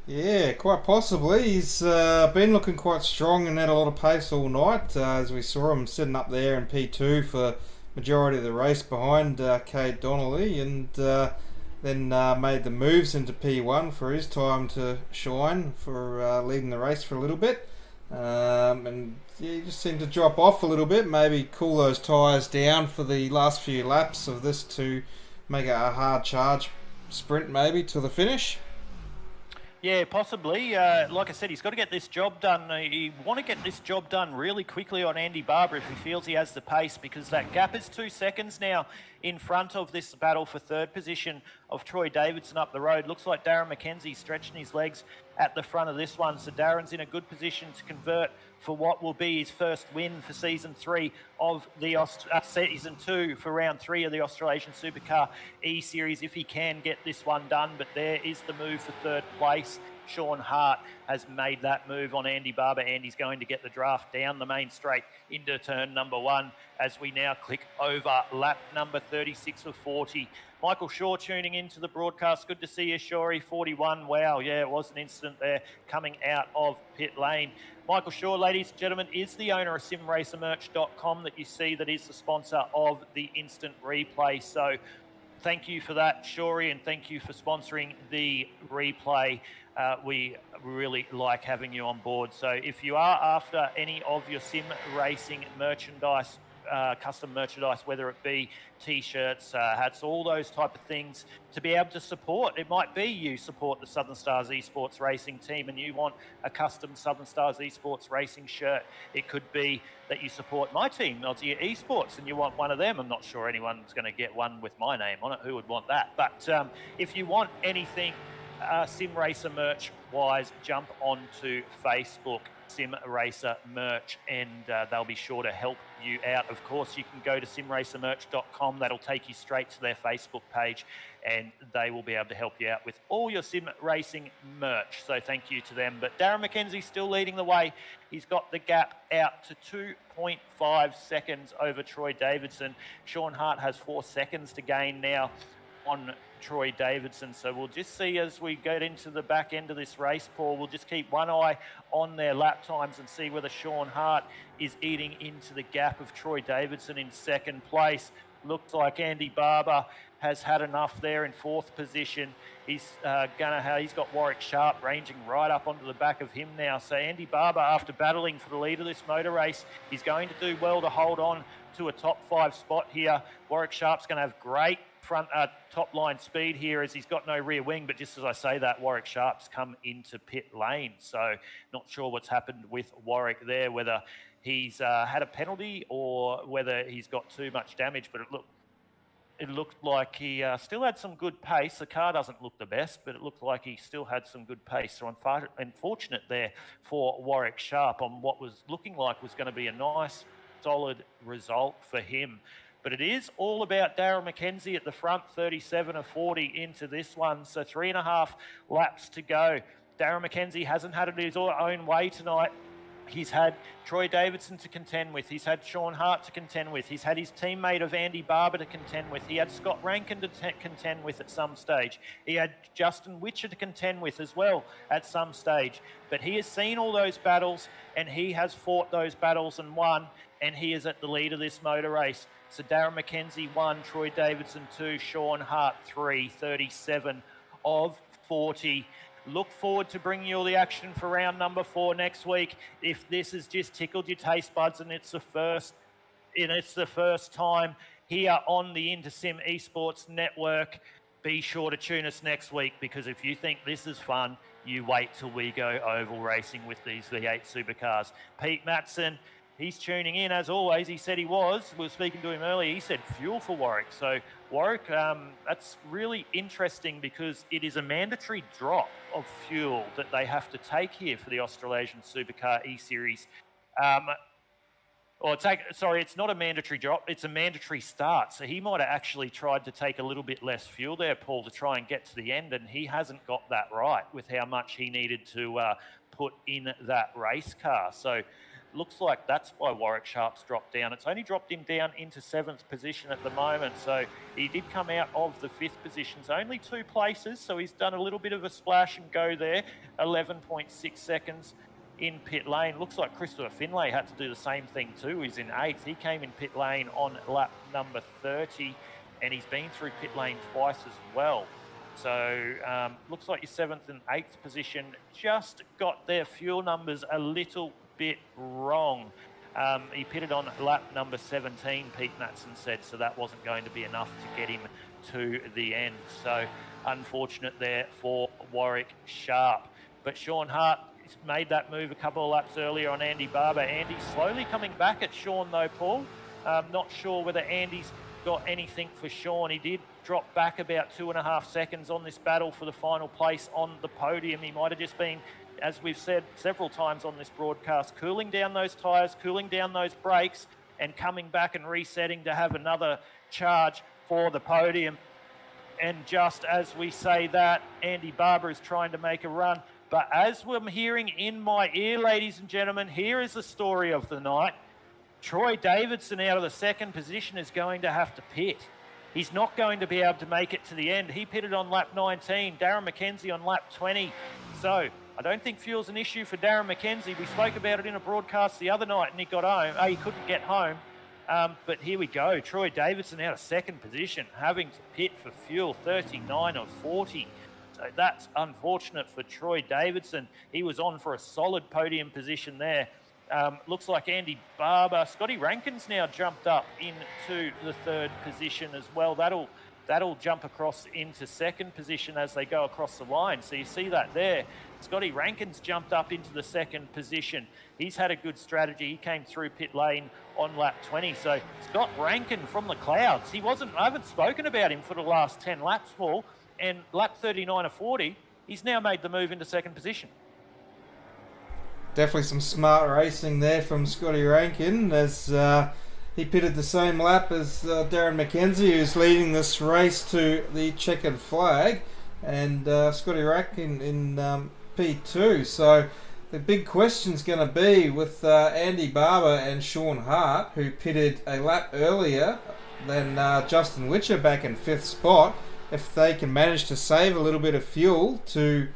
Yeah, quite possibly. He's been looking quite strong and had a lot of pace all night, as we saw him sitting up there in P2 for majority of the race behind Cade Donnelly, and then made the moves into P1 for his time to shine for leading the race for a little bit. And yeah, he just seemed to drop off a little bit, maybe cool those tyres down for the last few laps of this to make a hard charge sprint maybe to the finish. Yeah, possibly. Like I said, he's got to get this job done. You want to get this job done really quickly on Andy Barber if he feels he has the pace, because that gap is 2 seconds now in front of this battle for third position of Troy Davidson up the road. Looks like Darren McKenzie stretching his legs at the front of this one. So Darren's in a good position to convert for what will be his first win for season 3 of the season 2 for round 3 of the Australasian Supercar eSeries, if he can get this one done. But there is the move for third place. Sean Hart has made that move on Andy Barber. Andy's going to get the draft down the main straight into turn number 1 as we now click over lap number 36 of 40. Michael Shaw tuning into the broadcast. Good to see you, Shawry. 41. Wow, yeah, it was an incident there coming out of pit lane. Michael Shaw, ladies and gentlemen, is the owner of simracermerch.com that you see, that is the sponsor of the instant replay. So thank you for that, Shawry, and thank you for sponsoring the replay. We really like having you on board. So if you are after any of your sim racing merchandise, custom merchandise, whether it be t-shirts, hats, all those type of things, to be able to support, it might be you support the Southern Stars Esports Racing team and you want a custom Southern Stars Esports Racing shirt. It could be that you support my team, Aussie Esports, and you want one of them. I'm not sure anyone's going to get one with my name on it. Who would want that? But if you want anything Sim Racer merch wise, jump onto Facebook, Sim Racer Merch, and they'll be sure to help you out. Of course, you can go to simracermerch.com. That'll take you straight to their Facebook page, and they will be able to help you out with all your sim racing merch. So thank you to them. But Darren McKenzie still leading the way. He's got the gap out to 2.5 seconds over Troy Davidson. Sean Hart has 4 seconds to gain now on Troy Davidson. So we'll just see as we get into the back end of this race, Paul. We'll just keep one eye on their lap times and see whether Sean Hart is eating into the gap of Troy Davidson in second place. Looks like Andy Barber has had enough there in 4th position. He's got Warwick Sharp ranging right up onto the back of him now. So Andy Barber, after battling for the lead of this motor race, he's going to do well to hold on to a top 5 spot here. Warwick Sharp's going to have great front top line speed here as he's got no rear wing, but just as I say that, Warwick Sharp's come into pit lane. So not sure what's happened with Warwick there, whether he's had a penalty or whether he's got too much damage, but it looked like he still had some good pace. The car doesn't look the best, but it looked like he still had some good pace. So unfortunate there for Warwick Sharp on what was looking like was going to be a nice, solid result for him. But it is all about Darren McKenzie at the front, 37 of 40 into this one. So 3.5 laps to go. Darren McKenzie hasn't had it his own way tonight. He's had Troy Davidson to contend with. He's had Sean Hart to contend with. He's had his teammate of Andy Barber to contend with. He had Scott Rankin to contend with at some stage. He had Justin Witcher to contend with as well at some stage. But he has seen all those battles, and he has fought those battles and won, and he is at the lead of this motor race. So Darren McKenzie 1, Troy Davidson 2, Sean Hart 3, 37 of 40. Look forward to bringing you all the action for round number 4 next week. If this has just tickled your taste buds and it's the first time here on the Intersim Esports Network, be sure to tune us next week, because if you think this is fun, you wait till we go oval racing with these V8 supercars. Pete Matson, he's tuning in as always. He said he was. We were speaking to him earlier. He said fuel for Warwick. So Warwick, that's really interesting because it is a mandatory drop of fuel that they have to take here for the Australasian Supercar eSeries. It's not a mandatory drop. It's a mandatory start. So he might have actually tried to take a little bit less fuel there, Paul, to try and get to the end, and he hasn't got that right with how much he needed to put in that race car. So looks like that's why Warwick Sharp's dropped down. It's only dropped him down into 7th position at the moment. So he did come out of the 5th position. So only 2 places. So he's done a little bit of a splash and go there. 11.6 seconds in pit lane. Looks like Christopher Finlay had to do the same thing too. He's in 8th. He came in pit lane on lap number 30, and he's been through pit lane twice as well. So looks like your 7th and 8th position just got their fuel numbers a little bit wrong. He pitted on lap number 17, Pete Matson said, so that wasn't going to be enough to get him to the end. So unfortunate there for Warwick Sharp. But Sean Hart made that move a couple of laps earlier on Andy Barber. Andy slowly coming back at Sean though, Paul. Not sure whether Andy's got anything for Sean. He did drop back about 2.5 seconds on this battle for the final place on the podium. He might have just been, as we've said several times on this broadcast, cooling down those tyres, cooling down those brakes, and coming back and resetting to have another charge for the podium. And just as we say that, Andy Barber is trying to make a run. But as we're hearing in my ear, ladies and gentlemen, here is the story of the night. Troy Davidson out of the 2nd position is going to have to pit. He's not going to be able to make it to the end. He pitted on lap 19, Darren McKenzie on lap 20. So I don't think fuel's an issue for Darren McKenzie. We spoke about it in a broadcast the other night and he got home. He couldn't get home. But here we go. Troy Davidson out of 2nd position, having to pit for fuel, 39 of 40. So that's unfortunate for Troy Davidson. He was on for a solid podium position there. Looks like Andy Barber, Scotty Rankin's now jumped up into the 3rd position as well. That'll jump across into 2nd position as they go across the line. So you see that there. Scotty Rankin's jumped up into the 2nd position. He's had a good strategy. He came through pit lane on lap 20. So Scott Rankin from the clouds. I haven't spoken about him for the last 10 laps, Paul. And lap 39 of 40, he's now made the move into 2nd position. Definitely some smart racing there from Scotty Rankin, as he pitted the same lap as Darren McKenzie, who's leading this race to the checkered flag, and Scotty Rack in P2. So the big question's going to be with Andy Barber and Sean Hart, who pitted a lap earlier than Justin Witcher back in 5th spot, if they can manage to save a little bit of fuel to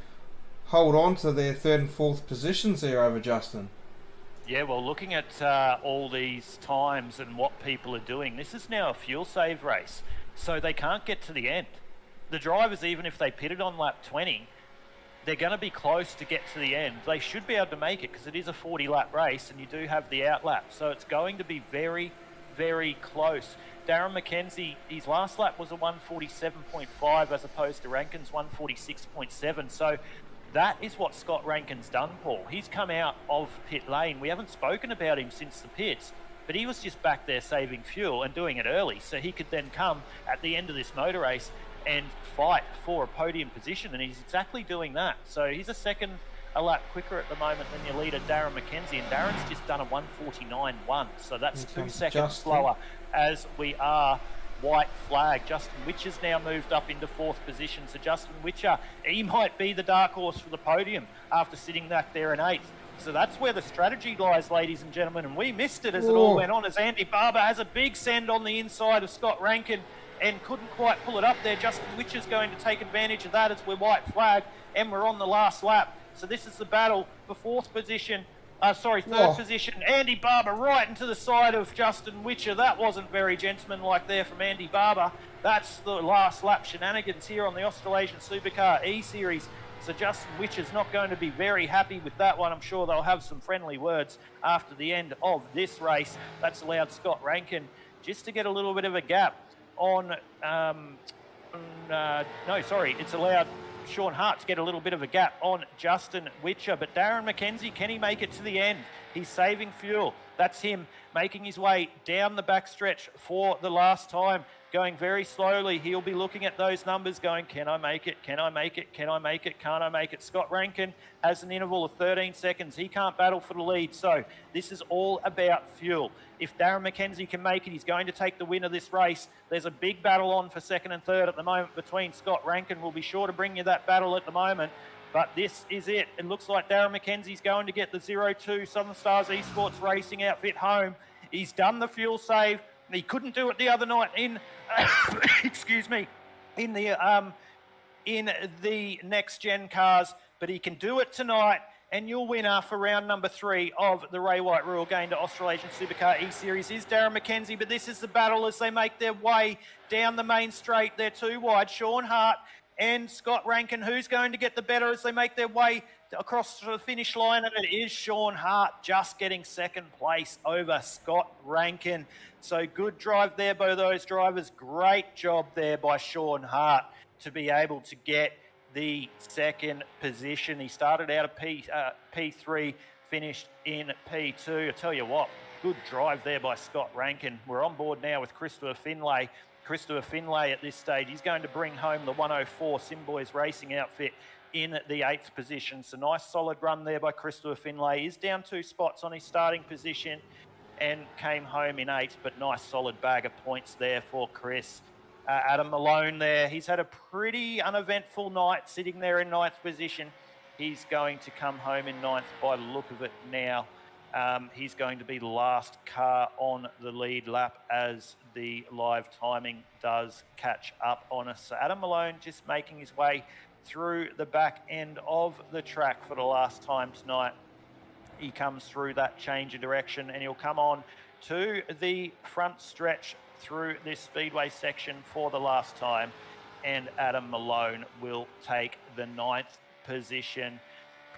hold on to their 3rd and 4th positions there over Justin. Yeah, well, looking at all these times and what people are doing, this is now a fuel save race, so they can't get to the end. The drivers, even if they pitted on lap 20, they're going to be close to get to the end. They should be able to make it because it is a 40-lap race and you do have the outlap. So it's going to be very, very close. Darren McKenzie, his last lap was a 147.5 as opposed to Rankin's 146.7. So that is what Scott Rankin's done, Paul. He's come out of pit lane. We haven't spoken about him since the pits, but he was just back there saving fuel and doing it early so he could then come at the end of this motor race and fight for a podium position, and he's exactly doing that. So he's a lap quicker at the moment than your leader, Darren McKenzie, and Darren's just done a 149.1, so that's 2 seconds slower as we are white flag. Justin Witcher's now moved up into 4th position, so Justin Witcher, he might be the dark horse for the podium after sitting back there in 8th. So that's where the strategy lies, ladies and gentlemen, and we missed it as it all went on, as Andy Barber has a big send on the inside of Scott Rankin and couldn't quite pull it up there. Justin Witcher's going to take advantage of that as we're white flag and we're on the last lap. So this is the battle for 4th position. Third position. Andy Barber right into the side of Justin Witcher. That wasn't very gentlemanlike there from Andy Barber. That's the last lap shenanigans here on the Australasian Supercar eSeries. So Justin Witcher's not going to be very happy with that one. I'm sure they'll have some friendly words after the end of this race. That's allowed Scott Rankin just to get a little bit of a gap on... it's allowed Sean Hart to get a little bit of a gap on Justin Witcher. But Darren McKenzie, can he make it to the end? He's saving fuel. That's him making his way down the backstretch for the last time, going very slowly. He'll be looking at those numbers going, can I make it? Can I make it? Can I make it? Can't I make it? Scott Rankin has an interval of 13 seconds. He can't battle for the lead. So this is all about fuel. If Darren McKenzie can make it, he's going to take the win of this race. There's a big battle on for 2nd and 3rd at the moment between Scott Rankin. We'll be sure to bring you that battle at the moment. But this is it. It looks like Darren McKenzie's going to get the 02 Southern Stars Esports Racing outfit home. He's done the fuel save. He couldn't do it the other night in, in the next gen cars, but he can do it tonight. And your winner for round number 3 of the RayWhite Royal Gayndah Australasian Supercar eSeries is Darren McKenzie. But this is the battle as they make their way down the main straight. They're 2 wide. Sean Hart and Scott Rankin. Who's going to get the better as they make their way across the finish line? And it is Sean Hart just getting 2nd place over Scott Rankin. So good drive there by those drivers. Great job there by Sean Hart to be able to get the 2nd position. He started out of P3, finished in P2. I tell you what, good drive there by Scott Rankin. We're on board now with Christopher Finlay. Christopher Finlay at this stage, he's going to bring home the 104 Simboys Racing outfit in the 8th position. So nice solid run there by Christopher Finlay. He's down 2 spots on his starting position and came home in 8th, but nice solid bag of points there for Chris. Adam Malone there, he's had a pretty uneventful night sitting there in 9th position. He's going to come home in 9th by the look of it now. He's going to be the last car on the lead lap as the live timing does catch up on us. So Adam Malone just making his way through the back end of the track for the last time tonight. He comes through that change of direction and he'll come on to the front stretch through this speedway section for the last time. And Adam Malone will take the 9th position.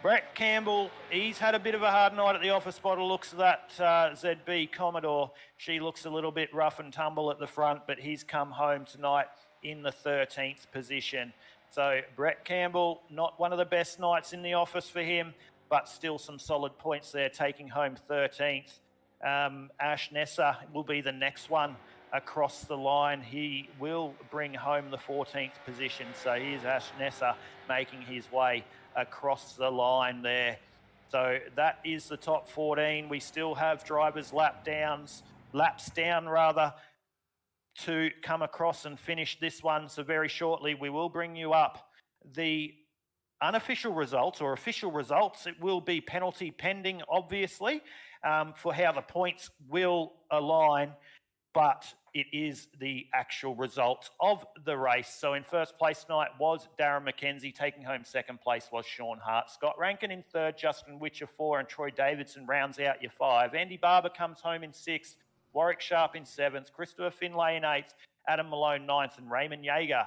Brett Campbell, he's had a bit of a hard night at the office by the looks of that ZB Commodore. She looks a little bit rough and tumble at the front, but he's come home tonight in the 13th position. So Brett Campbell, not one of the best nights in the office for him, but still some solid points there, taking home 13th. Ash Nessa will be the next one across the line. He will bring home the 14th position. So here's Ash Nessa making his way across the line there. So that is the top 14. We still have drivers lap downs laps down rather, to come across and finish this one. So very shortly, we will bring you up the unofficial results or official results. It will be penalty pending, obviously, for how the points will align, but it is the actual result of the race. So in first place tonight was Darren McKenzie. Taking home second place was Sean Hart. Scott Rankin in third, Justin Witcher 4, and Troy Davidson rounds out your 5. Andy Barber comes home in 6th, Warwick Sharp in 7th, Christopher Finlay in 8th, Adam Malone 9th, and Raymond Yeager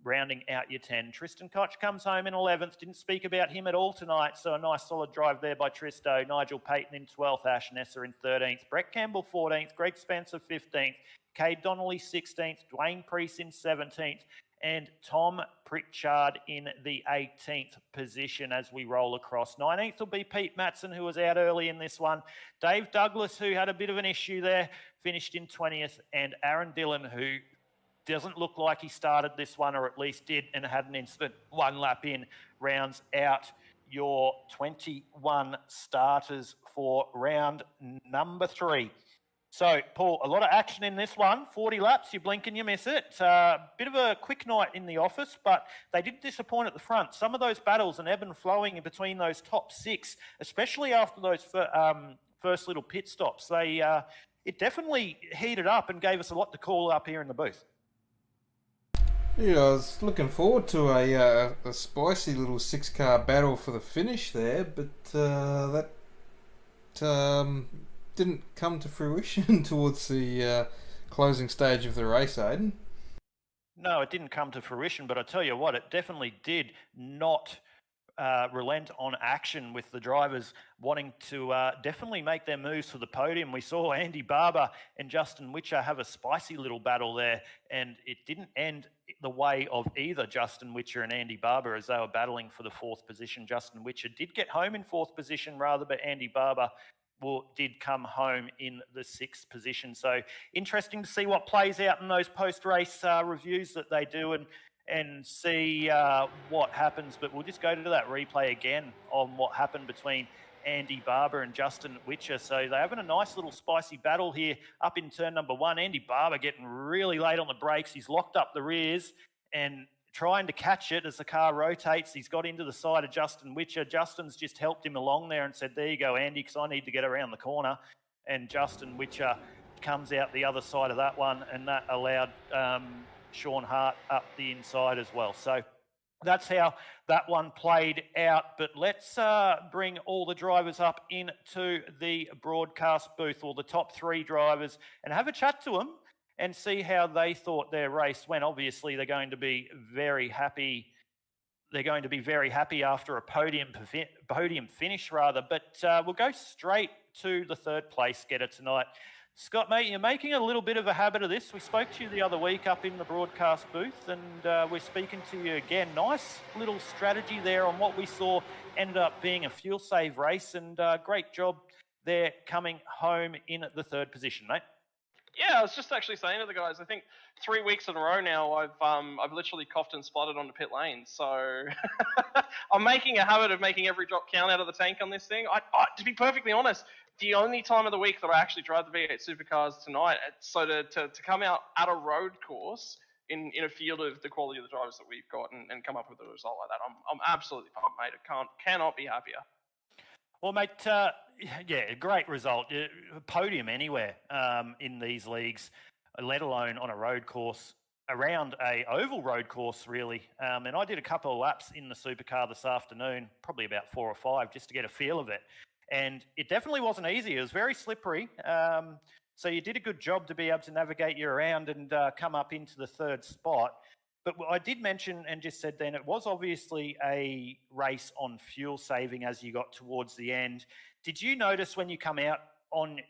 rounding out your 10. Tristan Koch comes home in 11th. Didn't speak about him at all tonight, so a nice solid drive there by Tristo. Nigel Payton in 12th, Ash Nesser in 13th, Brett Campbell 14th, Greg Spencer 15th, Cade Donnelly 16th, Dwayne Priest in 17th, and Tom Pritchard in the 18th position as we roll across. 19th will be Pete Matson, who was out early in this one. Dave Douglas, who had a bit of an issue there, finished in 20th, and Aaron Dillon, who doesn't look like he started this one, or at least did, and had an incident 1 lap in, rounds out your 21 starters for round number 3. So, Paul, a lot of action in this one. 40 laps, you blink and you miss it. Bit of a quick night in the office, but they did disappoint at the front. Some of those battles and ebb and flowing in between those top 6, especially after those first little pit stops, it definitely heated up and gave us a lot to call up here in the booth. Yeah, I was looking forward to a spicy little 6-car battle for the finish there, but that didn't come to fruition towards the closing stage of the race, Aidan. No, it didn't come to fruition, but I tell you what, it definitely did not relent on action, with the drivers wanting to definitely make their moves for the podium. We saw Andy Barber and Justin Witcher have a spicy little battle there, and it didn't end the way of either Justin Witcher and Andy Barber as they were battling for the 4th position. Justin Witcher did get home in 4th position rather, but Andy Barber did come home in the 6th position. So interesting to see what plays out in those post-race reviews that they do, and see what happens. But we'll just go to that replay again on what happened between Andy Barber and Justin Witcher. So they're having a nice little spicy battle here up in turn number 1. Andy Barber getting really late on the brakes. He's locked up the rears and trying to catch it as the car rotates. He's got into the side of Justin Witcher. Justin's just helped him along there and said, there you go, Andy, because I need to get around the corner. And Justin Witcher comes out the other side of that one, and that allowed Sean Hart up the inside as well. So that's how that one played out. But let's bring all the drivers up into the broadcast booth, or the top 3 drivers, and have a chat to them and see how they thought their race went. Obviously, they're going to be very happy. They're going to be very happy after a podium finish, rather. But we'll go straight to the 3rd place getter tonight. Scott, mate, you're making a little bit of a habit of this. We spoke to you the other week up in the broadcast booth, and we're speaking to you again. Nice little strategy there on what we saw ended up being a fuel save race, and great job there coming home in the 3rd position, mate. Yeah, I was just actually saying to the guys, I think 3 weeks in a row now, I've literally coughed and spluttered onto pit lane. So I'm making a habit of making every drop count out of the tank on this thing. To be perfectly honest, the only time of the week that I actually drive the V8 Supercars tonight, so to come out at a road course in a field of the quality of the drivers that we've got and come up with a result like that, I'm absolutely pumped, mate. I cannot be happier. Well, mate, yeah, great result. Podium anywhere in these leagues, let alone on a road course, around a oval road course, really. And I did a couple of laps in the supercar this afternoon, probably about 4 or 5, just to get a feel of it. And it definitely wasn't easy. It was very slippery. So you did a good job to be able to navigate you around and come up into the 3rd spot. But I did mention and just said then it was obviously a race on fuel saving as you got towards the end. Did you notice when you come out on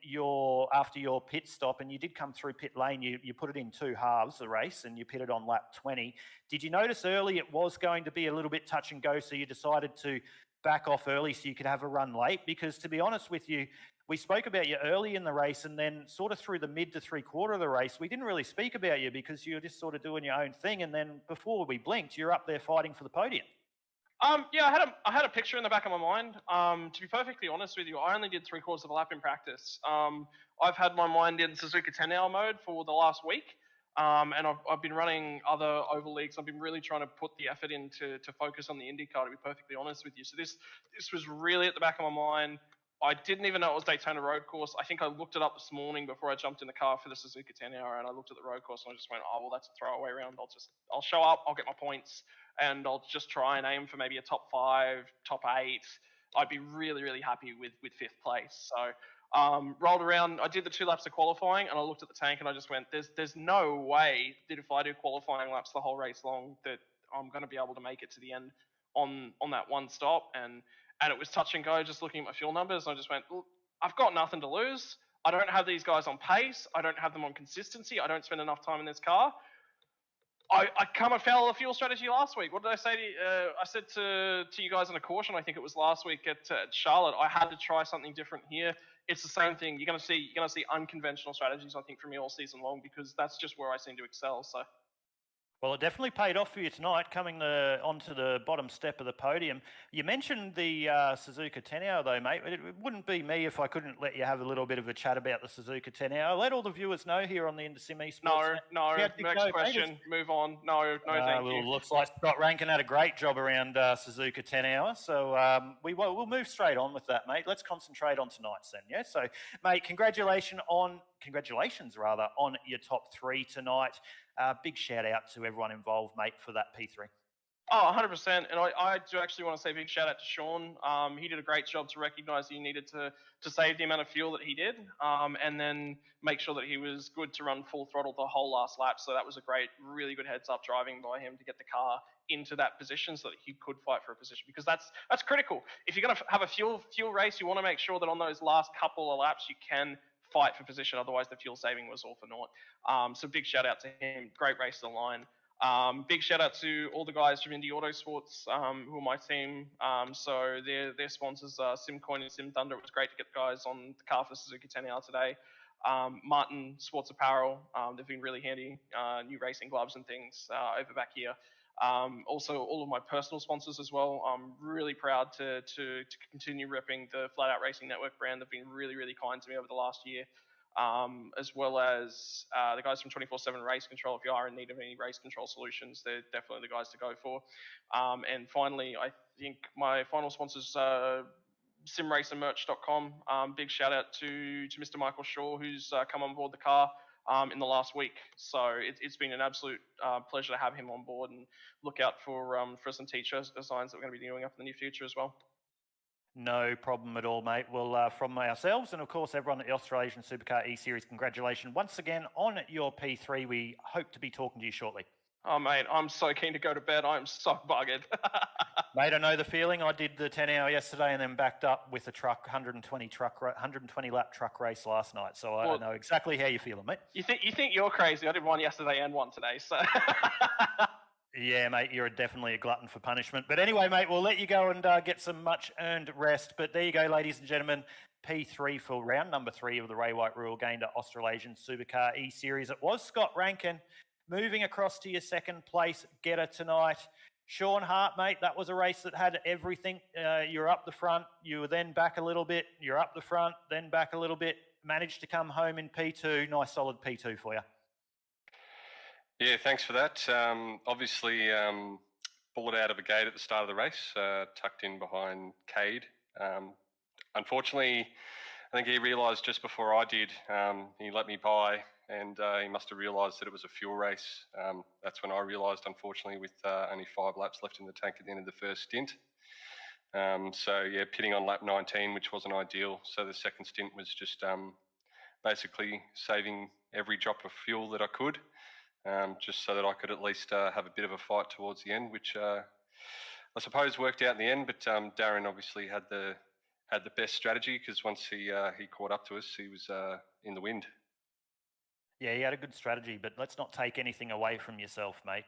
after your pit stop, and you did come through pit lane, you put it in 2 halves, the race, and you pitted on lap 20. Did you notice early it was going to be a little bit touch and go, so you decided to back off early so you could have a run late? Because to be honest with you, we spoke about you early in the race, and then sort of through the mid to 3/4 of the race, we didn't really speak about you because you were just sort of doing your own thing. And then before we blinked, you're up there fighting for the podium. Yeah, I had a picture in the back of my mind. To be perfectly honest with you, I only did 3/4 of a lap in practice. I've had my mind in Suzuka 10-hour mode for the last week, and I've been running other oval leagues. I've been really trying to put the effort in to focus on the IndyCar, to be perfectly honest with you. So this was really at the back of my mind. I didn't even know it was Daytona Road Course. I think I looked it up this morning before I jumped in the car for the Suzuka 10-hour, and I looked at the road course and I just went, oh well, that's a throwaway round. I'll show up, I'll get my points, and I'll just try and aim for maybe a top 5, top 8. I'd be really, really happy with 5th place. So rolled around. I did the 2 laps of qualifying, and I looked at the tank and I just went, there's no way that if I do qualifying laps the whole race long that I'm going to be able to make it to the end on that one stop. And it was touch and go, just looking at my fuel numbers. I just went, well, I've got nothing to lose. I don't have these guys on pace. I don't have them on consistency. I don't spend enough time in this car. I come afoul of the fuel strategy last week. What did I say to you? I said to you guys in a caution, I think it was last week at Charlotte, I had to try something different here. It's the same thing. You're going to see unconventional strategies, I think, from me all season long, because that's just where I seem to excel. So. Well, it definitely paid off for you tonight, coming onto the bottom step of the podium. You mentioned the Suzuka 10-hour, though, mate. It wouldn't be me if I couldn't let you have a little bit of a chat about the Suzuka 10-hour. Let all the viewers know here on the Intersim eSports. No. Next question. Move on. No, thank you. Looks like Scott Rankin had a great job around Suzuka 10-hour. So we'll move straight on with that, mate. Let's concentrate on tonight's then, yeah? So, mate, congratulations on your top 3 tonight. Big shout out to everyone involved, mate, for that P3. Oh, 100%. And I do actually want to say a big shout out to Sean. He did a great job to recognise he needed to save the amount of fuel that he did, and then make sure that he was good to run full throttle the whole last lap. So that was a really good heads up driving by him to get the car into that position so that he could fight for a position, because that's critical. If you're going to have a fuel race, you want to make sure that on those last couple of laps you can fight for position. Otherwise, the fuel saving was all for naught. So big shout out to him. Great race to the line. Big shout out to all the guys from Indy Autosports, who are my team. So their sponsors, SimCoin and Sim Thunder. It was great to get the guys on the car for Suzuki 10-hour today. Martin Sports Apparel, they've been really handy, new racing gloves and things over back here. Also, all of my personal sponsors as well. I'm really proud to continue repping the Flat Out Racing Network brand. They've been really, really kind to me over the last year. As well as the guys from 24/7 Race Control. If you are in need of any race control solutions, they're definitely the guys to go for. And finally, I think my final sponsors, simracermerch.com. Big shout out to Mr. Michael Shaw, who's come on board the car in the last week. So it's been an absolute pleasure to have him on board, and look out for some t-shirt designs that we're going to be doing up in the near future as well. No problem at all, mate. Well, from ourselves and, of course, everyone at the Australasian SUPERCAR eSeries, congratulations once again on your P3. We hope to be talking to you shortly. Oh, mate, I'm so keen to go to bed. I'm so buggered. Mate, I know the feeling. I did the 10-hour yesterday and then backed up with a 120 lap truck race last night. So I know exactly how you're feeling, mate. You think you're crazy? I did one yesterday and one today, so... Yeah, mate, you're definitely a glutton for punishment. But anyway, mate, we'll let you go and get some much-earned rest. But there you go, ladies and gentlemen, P3 for round number 3 of the RayWhite Rural Gayndah Australasian SUPERCAR eSeries. It was Scott Rankin moving across to your second place getter tonight. Sean Hart, mate, that was a race that had everything. You're up the front, you were then back a little bit, you're up the front, then back a little bit, managed to come home in P2. Nice solid P2 for you. Yeah, thanks for that. Obviously, bullet out of a gate at the start of the race, tucked in behind Cade. Unfortunately, I think he realised just before I did, he let me by, and he must have realised that it was a fuel race. That's when I realised, unfortunately, with only 5 laps left in the tank at the end of the first stint. So, yeah, pitting on lap 19, which wasn't ideal. So the second stint was just basically saving every drop of fuel that I could. Just so that I could at least have a bit of a fight towards the end, which I suppose worked out in the end. But Darren obviously had the best strategy, because once he caught up to us, he was in the wind. Yeah, you had a good strategy, but let's not take anything away from yourself, mate.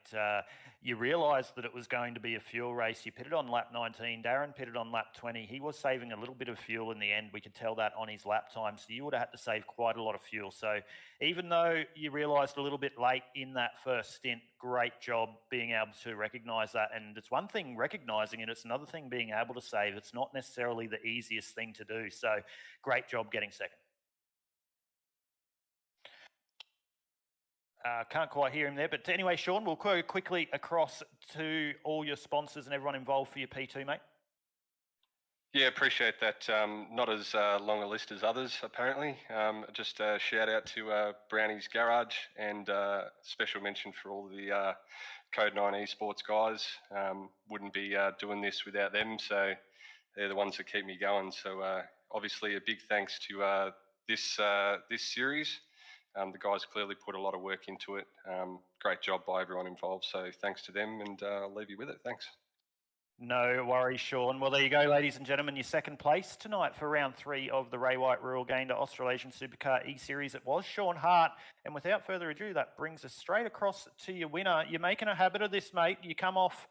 You realised that it was going to be a fuel race. You pitted on lap 19. Darren pitted on lap 20. He was saving a little bit of fuel in the end. We could tell that on his lap time. So you would have had to save quite a lot of fuel. So even though you realised a little bit late in that first stint, great job being able to recognise that. And it's one thing recognising it. It's another thing being able to save. It's not necessarily the easiest thing to do. So great job getting second. Can't quite hear him there. But anyway, Sean, we'll go quickly across to all your sponsors and everyone involved for your P2, mate. Yeah, appreciate that. Not as long a list as others, apparently. Just a shout out to Brownie's Garage and special mention for all the Code 9 esports guys. Wouldn't be doing this without them, so they're the ones that keep me going. So obviously a big thanks to this series. The guys clearly put a lot of work into it. Great job by everyone involved. So thanks to them, and I'll leave you with it. Thanks. No worries, Sean. Well, there you go, ladies and gentlemen. Your second place tonight for round 3 of the RayWhite Rural Gayndah Australasian SUPERCAR eSeries. It was Sean Hart. And without further ado, that brings us straight across to your winner. You're making a habit of this, mate. You come off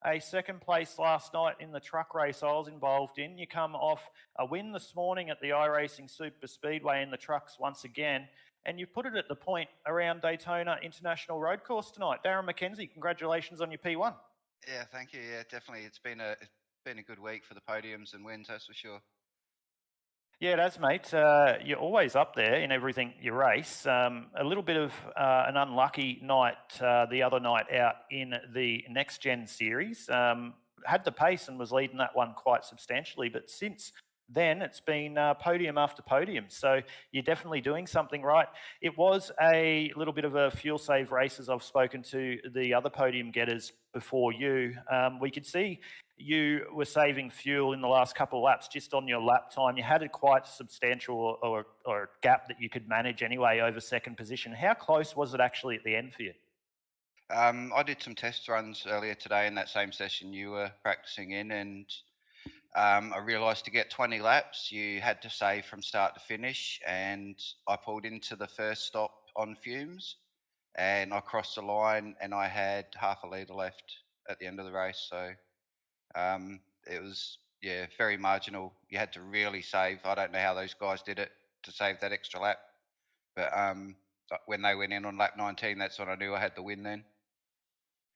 a second place last night in the truck race I was involved in. You come off a win this morning at the iRacing Super Speedway in the trucks once again. And you've put it at the point around Daytona International Road Course tonight. Darren McKenzie, congratulations on your P1. Yeah, thank you. Yeah, definitely. It's been a good week for the podiums and wins, that's for sure. Yeah, it has, mate. You're always up there in everything you race. A little bit of an unlucky night the other night out in the Next Gen series. Had the pace and was leading that one quite substantially, but since then it's been podium after podium. So you're definitely doing something right. It was a little bit of a fuel save race, as I've spoken to the other podium getters before you. We could see you were saving fuel in the last couple of laps just on your lap time. You had a quite substantial or gap that you could manage anyway over second position. How close was it actually at the end for you? I did some test runs earlier today in that same session you were practicing in, and I realised to get 20 laps, you had to save from start to finish, and I pulled into the first stop on fumes, and I crossed the line, and I had half a litre left at the end of the race. So it was, yeah, very marginal. You had to really save. I don't know how those guys did it to save that extra lap, but when they went in on lap 19, that's when I knew I had the win then.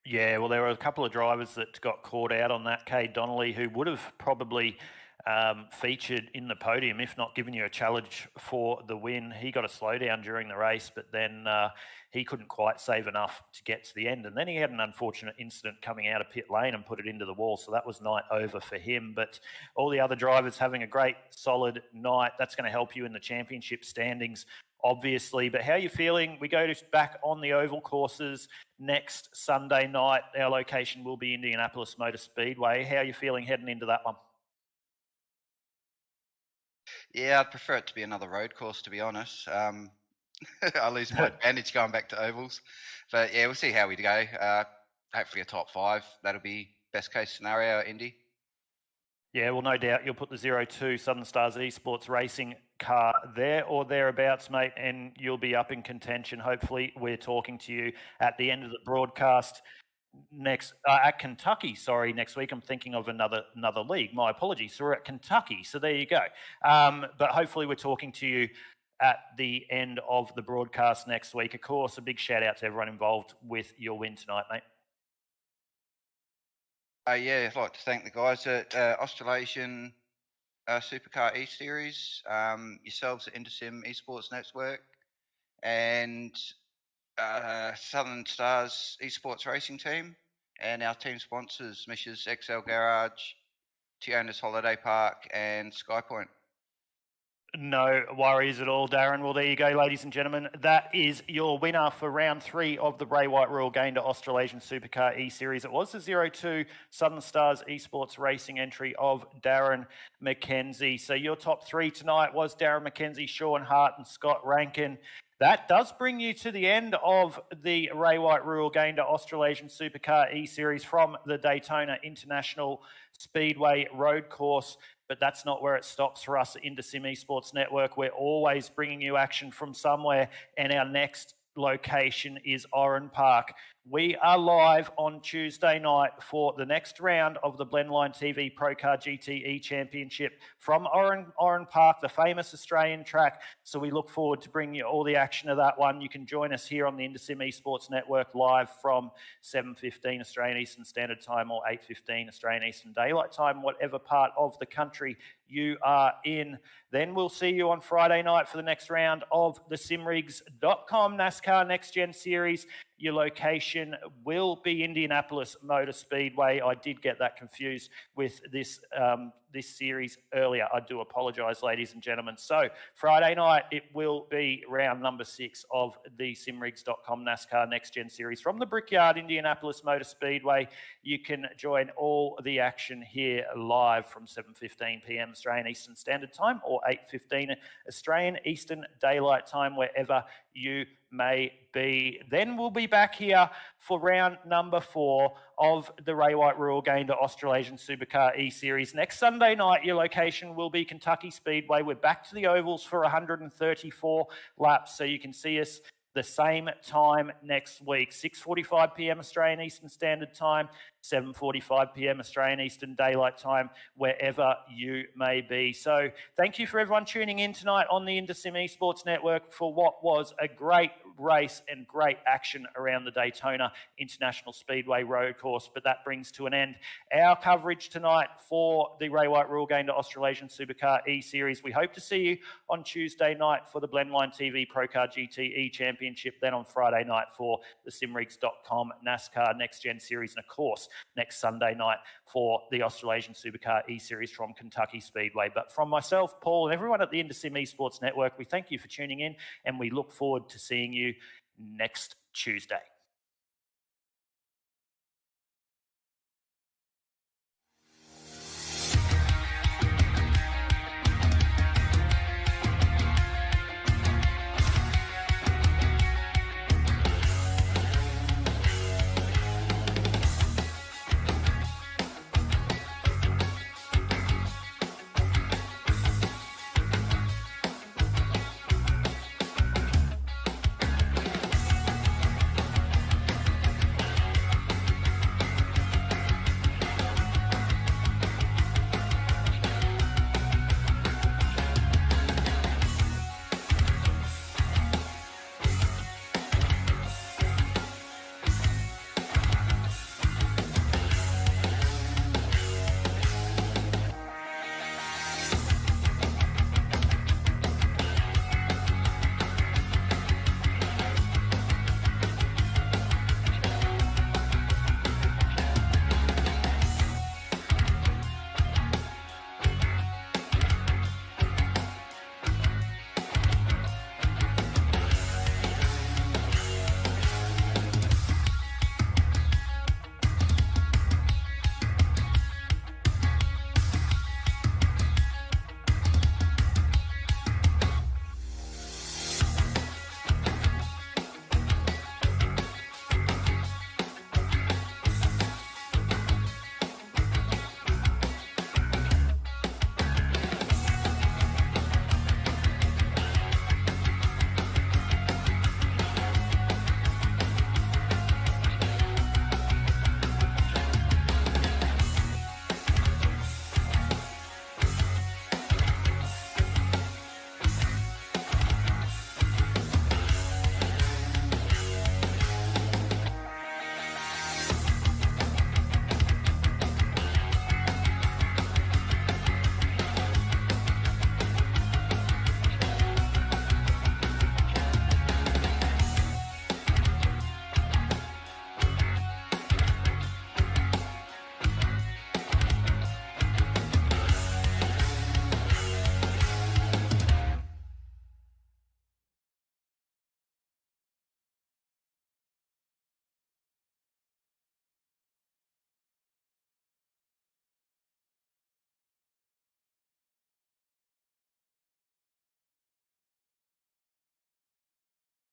Yeah, well, there were a couple of drivers that got caught out on that. Cade Donnelly, who would have probably featured in the podium, if not given you a challenge for the win. He got a slowdown during the race, but then he couldn't quite save enough to get to the end. And then he had an unfortunate incident coming out of pit lane and put it into the wall. So that was night over for him. But all the other drivers having a great, solid night. That's going to help you in the championship standings, obviously. But how are you feeling? We go back on the oval courses next Sunday night. Our location will be Indianapolis Motor Speedway. How are you feeling heading into that one? Yeah, I'd prefer it to be another road course, to be honest. I lose my advantage going back to ovals. But yeah, we'll see how we go. Hopefully a top 5. That'll be best case scenario at Indy. Yeah, well, no doubt you'll put the 02 Southern Stars eSports racing car there or thereabouts, mate, and you'll be up in contention. Hopefully we're talking to you at the end of the broadcast next at Kentucky. Sorry, next week. I'm thinking of another league. My apologies. So we're at Kentucky. So there you go. But hopefully we're talking to you at the end of the broadcast next week. Of course, a big shout out to everyone involved with your win tonight, mate. Yeah, I'd like to thank the guys at Australasian SUPERCAR eSeries, yourselves at Intersim Esports Network, and Southern Stars Esports Racing Team, and our team sponsors, Mish's XL Garage, Tiona's Holiday Park, and SkyPoint. No worries at all, Darren. Well, there you go, ladies and gentlemen. That is your winner for round 3 of the RayWhite Rural Gayndah Australasian SUPERCAR eSeries. It was the 02 Southern Stars Esports Racing entry of Darren McKenzie. So your top 3 tonight was Darren McKenzie, Sean Hart and Scott Rankin. That does bring you to the end of the RayWhite Rural Gayndah Australasian Supercar eSeries from the Daytona International Speedway Road Course. But that's not where it stops for us at InterSim Esports Network. We're always bringing you action from somewhere, and our next location is Oran Park. We are live on Tuesday night for the next round of the Blendline TV Pro Car GTE Championship from Oran Park, the famous Australian track. So we look forward to bringing you all the action of that one. You can join us here on the InterSim Esports Network live from 7:15 Australian Eastern Standard Time or 8:15 Australian Eastern Daylight Time, whatever part of the country you are in. Then we'll see you on Friday night for the next round of the simrigs.com NASCAR Next Gen Series. Your location will be Indianapolis Motor Speedway. I did get that confused with this series earlier. I do apologise, ladies and gentlemen. So Friday night, it will be round number 6 of the simrigs.com NASCAR Next Gen Series from the Brickyard Indianapolis Motor Speedway. You can join all the action here live from 7:15 p.m. Australian Eastern Standard Time or 8:15 Australian Eastern Daylight Time, wherever you may be. Then we'll be back here for round number 4 of the RayWhite Rural Gayndah Australasian Supercar eSeries. Next Sunday night, your location will be Kentucky Speedway. We're back to the ovals for 134 laps, so you can see us the same time next week, 6:45 p.m. Australian Eastern Standard Time, 7:45 p.m. Australian Eastern Daylight Time, wherever you may be. So thank you for everyone tuning in tonight on the InterSim Esports Network for what was a great race and great action around the Daytona International Speedway Road Course. But that brings to an end our coverage tonight for the RayWhite Rural Gayndah Australasian Supercar eSeries. We hope to see you on Tuesday night for the Blendline TV Pro Car GTE Championship, then on Friday night for the simrigs.com NASCAR Next Gen Series, and of course next Sunday night for the Australasian Supercar eSeries from Kentucky Speedway. But from myself, Paul, and everyone at the InterSim Esports Network, we thank you for tuning in, and we look forward to seeing you next Tuesday.